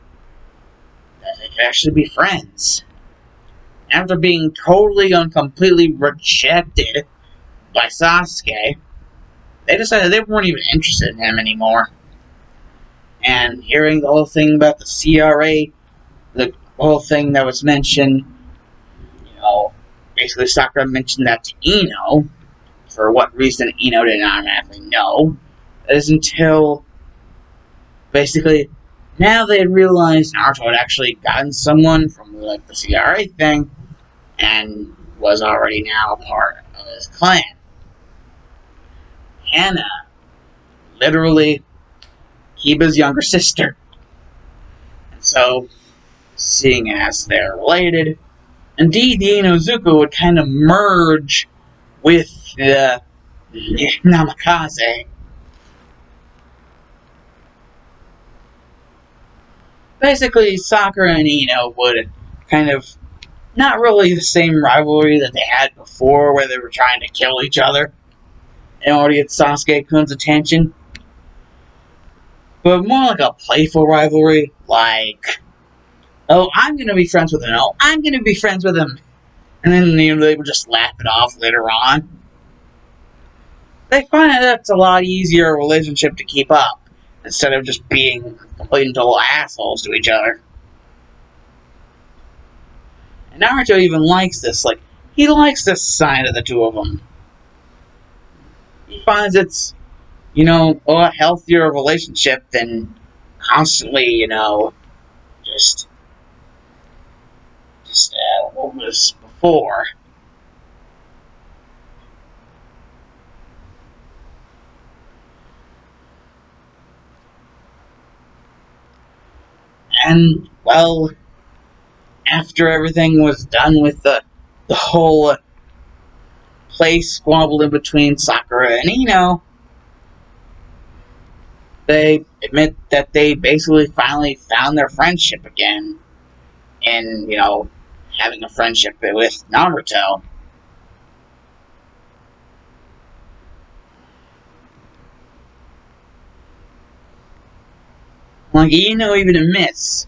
That they could actually be friends. After being totally and completely rejected by Sasuke, they decided they weren't even interested in him anymore. And hearing the whole thing about the CRA, the whole thing that was mentioned, basically Sakura mentioned that to Ino. For what reason, Ino did not automatically know. It is until, basically, now they had realized Naruto had actually gotten someone from, like, the CRA thing, and was already now a part of his clan. Hannah, literally, Kiba's younger sister. And so, seeing as they're related, indeed, the Inozuka would kind of merge with the Namikaze. Basically, Sakura and Ino would kind of, not really the same rivalry that they had before, where they were trying to kill each other in order to get Sasuke-kun's attention, but more like a playful rivalry, like, oh, I'm gonna be friends with him, oh, I'm gonna be friends with him, and then they would just laugh it off later on. They find that it's a lot easier relationship to keep up, instead of just being complete and total assholes to each other. And Naruto even likes this, like, he likes this side of the two of them. He finds it's, a lot healthier relationship than constantly, just what was before. And, well, after everything was done with the whole play squabble in between Sakura and Ino, they admit that they basically finally found their friendship again. And, having a friendship with Naruto. Like, Ino even admits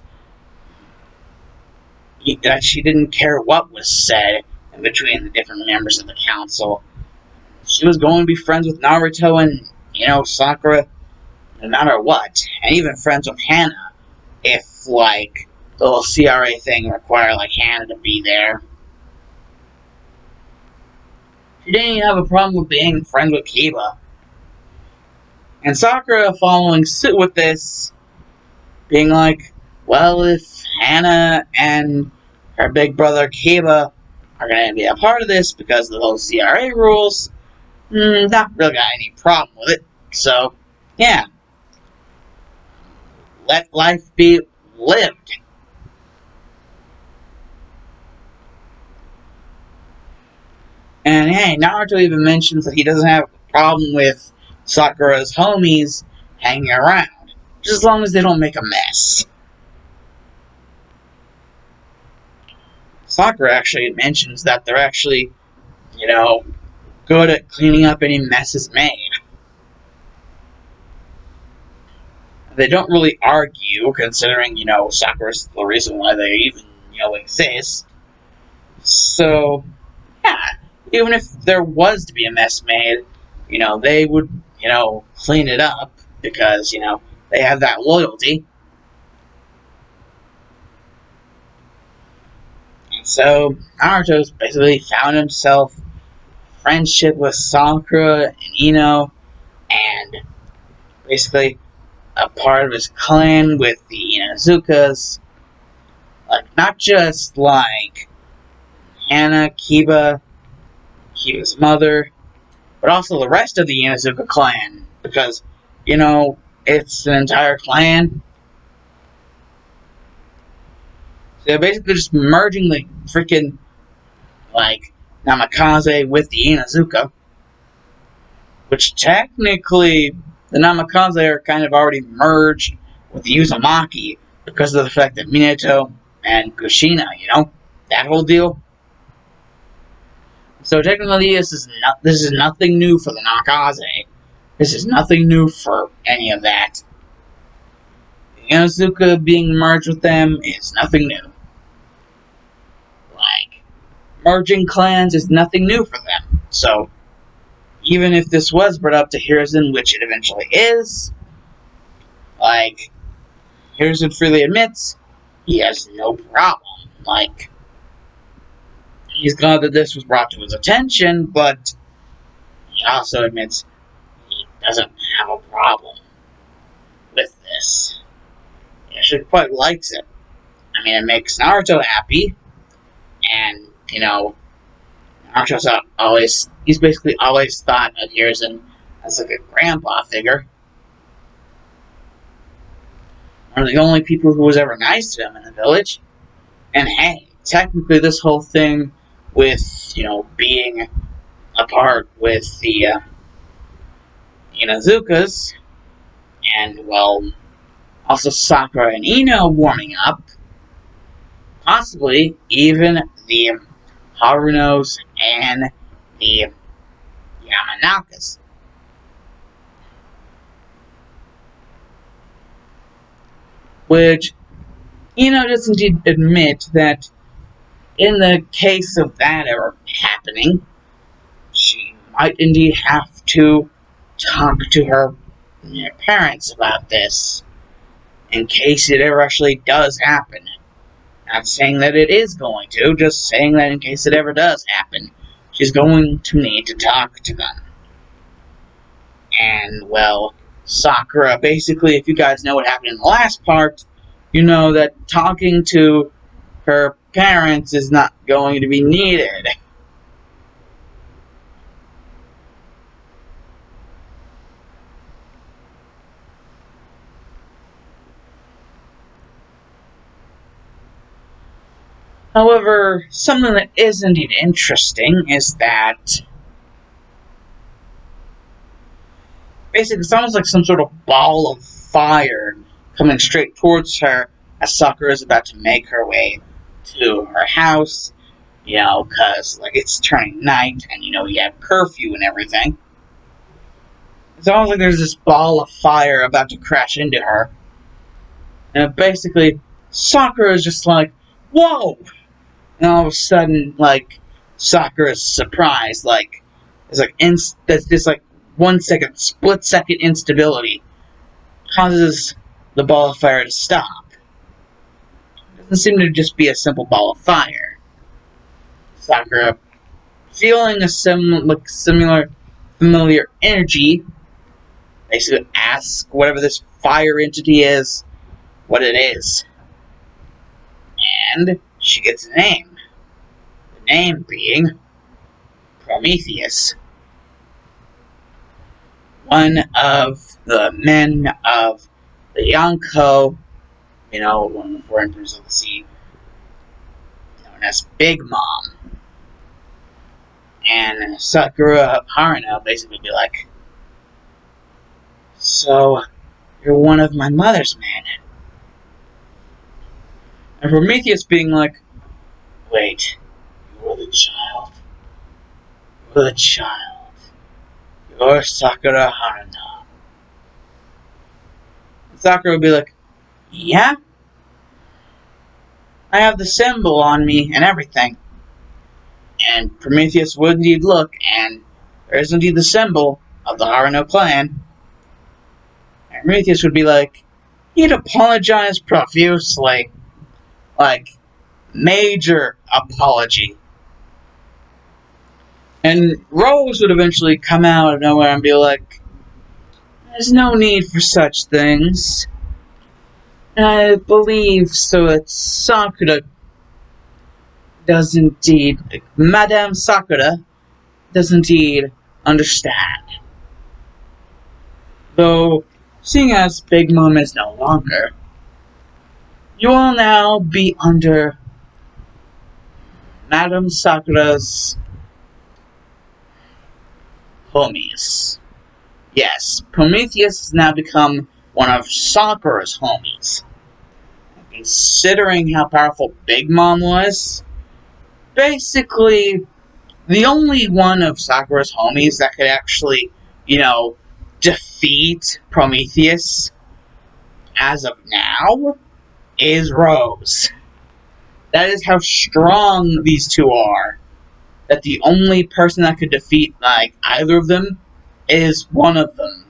that she didn't care what was said in between the different members of the council. She was going to be friends with Naruto and, Sakura no matter what, and even friends with Hana if, like, the little CRA thing required, like, Hana to be there. She didn't even have a problem with being friends with Kiba. And Sakura following suit with this, being like, well, if Hana and her big brother Kiba are going to be a part of this because of those CRA rules, not really got any problem with it. So, yeah. Let life be lived. And hey, Naruto even mentions that he doesn't have a problem with Sakura's homies hanging around, just as long as they don't make a mess. Sakura actually mentions that they're actually, good at cleaning up any messes made. They don't really argue, considering, Sakura's the reason why they even, exist. So, yeah, even if there was to be a mess made, they would, clean it up because, they have that loyalty. And so, Naruto's basically found himself friendship with Sakura and Ino, and basically a part of his clan with the Inazukas. Like, not just like Hana, Kiba's mother, but also the rest of the Inazuka clan, because, it's an entire clan. So they're basically just merging the freaking, like, Namikaze with the Inazuka, which technically the Namikaze are kind of already merged with the Uzumaki because of the fact that Minato and Kushina, that whole deal. So technically, this is nothing new for the Namikaze. This is nothing new for any of that. Inazuka being merged with them is nothing new. Like, merging clans is nothing new for them. So, even if this was brought up to Hiruzen, which it eventually is, like, Hiruzen freely admits he has no problem. Like, he's glad that this was brought to his attention, but he also admits he doesn't have a problem with this. He actually quite likes it. I mean, it makes Naruto happy, and, Naruto's he's basically always thought of Hiruzen as like a grandpa figure. One of the only people who was ever nice to him in the village. And hey, technically this whole thing with, being apart with the Inazukas, and, well, also Sakura and Ino warming up, possibly even the Harunos and the Yamanakas. Which, does indeed admit that in the case of that ever happening, she might indeed have to talk to her parents about this, in case it ever actually does happen. Not saying that it is going to, just saying that in case it ever does happen, she's going to need to talk to them. And, well, Sakura, basically, if you guys know what happened in the last part, you know that talking to her parents is not going to be needed. However, something that is indeed interesting is that basically it's almost like some sort of ball of fire coming straight towards her as Sakura is about to make her way to her house, because, like, it's turning night and, you have curfew and everything. It's almost like there's this ball of fire about to crash into her. And basically, Sakura is just like, whoa! And all of a sudden, like, Sakura's surprised, like, it's like, there's this, like, 1 second, split second instability causes the ball of fire to stop. It doesn't seem to just be a simple ball of fire. Sakura, feeling a familiar energy, basically asks whatever this fire entity is what it is. And she gets a name. The name being Prometheus. One of the men of the Yonko, one of the four emperors of the sea, known as Big Mom. And Sakura Haruno basically be like, so, you're one of my mother's men. And Prometheus being like, wait, you're the child? You're the child. You're Sakura Haruno. And Sakura would be like, yeah? I have the symbol on me and everything. And Prometheus would indeed look, and there is indeed the symbol of the Haruno clan. And Prometheus would be like, he'd apologize profusely. Like, major apology. And Rose would eventually come out of nowhere and be like, there's no need for such things. And I believe so that Sakura does indeed, Madame Sakura does indeed understand. Though, seeing as Big Mom is no longer, you will now be under Madame Sakura's homies. Yes, Prometheus has now become one of Sakura's homies. Considering how powerful Big Mom was, basically, the only one of Sakura's homies that could actually, defeat Prometheus as of now is Rose. That is how strong these two are. That the only person that could defeat, either of them is one of them.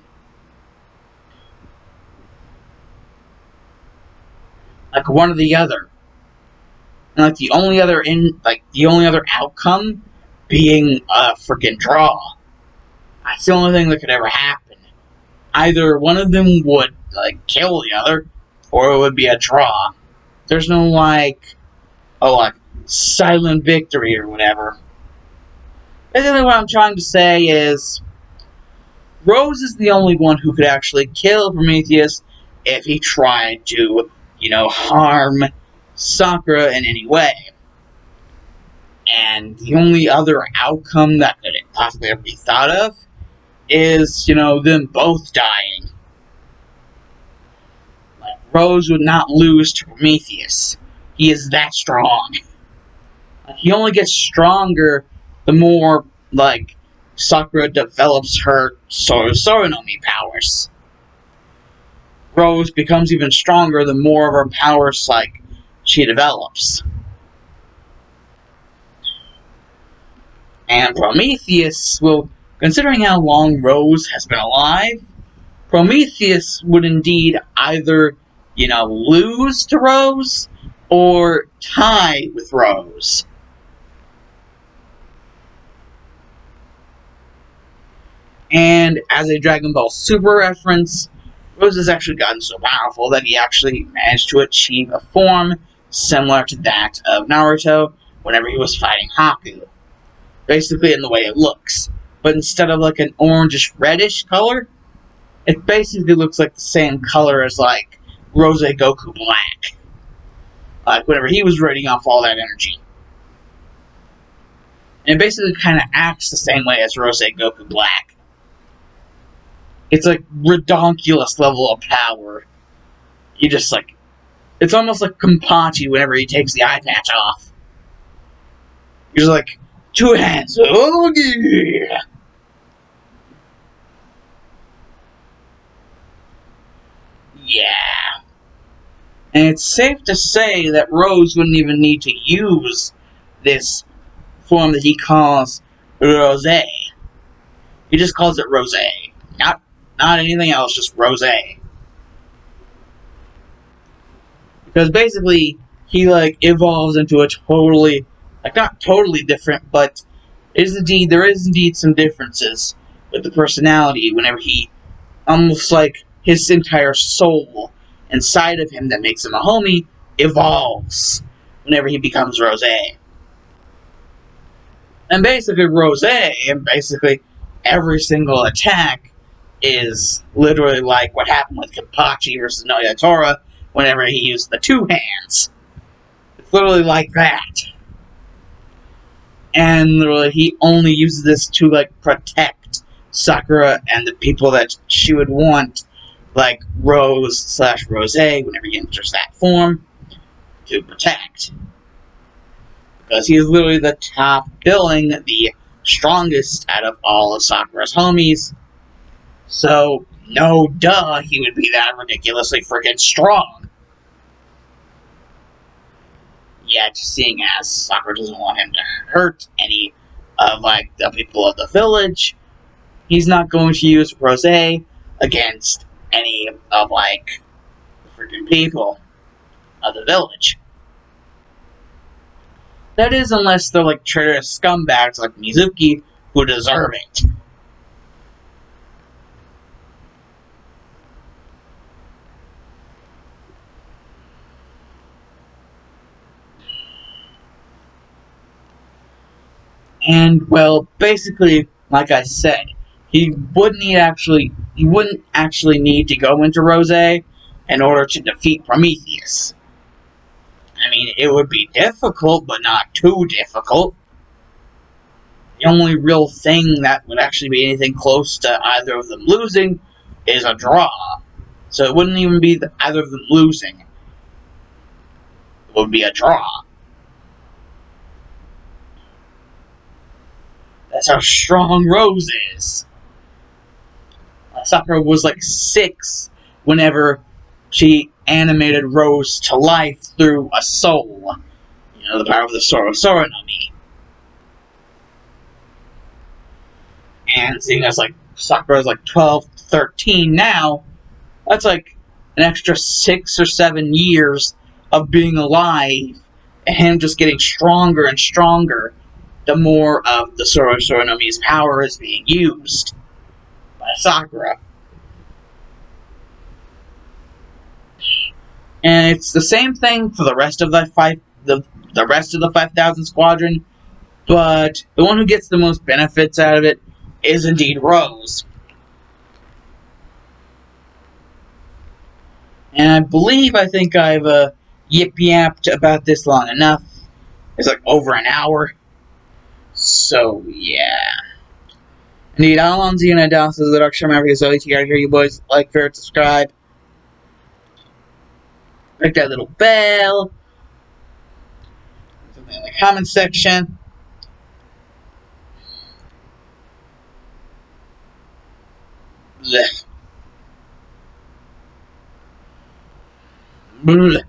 Like, one or the other. And, the only other outcome being a freaking draw. That's the only thing that could ever happen. Either one of them would, kill the other, or it would be a draw. There's no, silent victory or whatever. Basically, what I'm trying to say is, Rose is the only one who could actually kill Prometheus if he tried to, harm Sakura in any way. And the only other outcome that could possibly ever be thought of is, them both dying. Rose would not lose to Prometheus. He is that strong. He only gets stronger the more, Sakura develops her Soronomi powers. Rose becomes even stronger the more of her powers, she develops. And Prometheus considering how long Rose has been alive, Prometheus would indeed either, lose to Rose or tie with Rose. And as a Dragon Ball Super reference, Rose has actually gotten so powerful that he actually managed to achieve a form similar to that of Naruto whenever he was fighting Haku. Basically in the way it looks. But instead of an orangish reddish color, it basically looks like the same color as Rose Goku Black. Whenever he was radiating off all that energy. And it basically kind of acts the same way as Rose Goku Black. It's redonkulous level of power. You just it's almost like Kenpachi whenever he takes the eye patch off. He's two hands. Oh yeah. Yeah. And it's safe to say that Rose wouldn't even need to use this form that he calls Rosé. He just calls it Rosé. Not anything else, just Rosé. Because basically, he, evolves into a totally, not totally different, but there is indeed some differences with the personality whenever he, almost like his entire soul inside of him that makes him a homie, evolves whenever he becomes Rosé. And basically, every single attack is literally like what happened with Kenpachi versus Noyatora whenever he used the two hands. It's literally like that. And literally, he only uses this to, protect Sakura and the people that she would want, like Rose/Rosé, whenever he enters that form, to protect. Because he is literally the top billing, the strongest out of all of Sakura's homies. So, no duh, he would be that ridiculously freaking strong. Yet, seeing as Sakura doesn't want him to hurt any of, the people of the village, he's not going to use Rosé against any of, the freaking people of the village. That is, unless they're, traitorous scumbags like Mizuki, who deserve it. And, well, basically, like I said, he wouldn't actually need to go into Rosé in order to defeat Prometheus. I mean, it would be difficult, but not too difficult. The only real thing that would actually be anything close to either of them losing is a draw. So it wouldn't even be either of them losing. It would be a draw. That's how strong Rose is. Sakura was 6 whenever she animated Rose to life through a soul. You know, the power of the Soro no Mi. And seeing as Sakura's 12, 13 now, that's an extra 6 or 7 years of being alive, and him just getting stronger and stronger the more of the Soro no Mi's power is being used by Sakura. And it's the same thing for the rest of the rest of the 5,000 Squadron, but the one who gets the most benefits out of it is indeed Rose. And I think I've yip-yapped about this long enough. It's over an hour. So, yeah. Indeed, Alonzi and Adas is the Dark Shaman. Remember, so you gotta hear you boys. Like, favorite, subscribe. Click that little bell. Something in the comment section. Blech. Blech.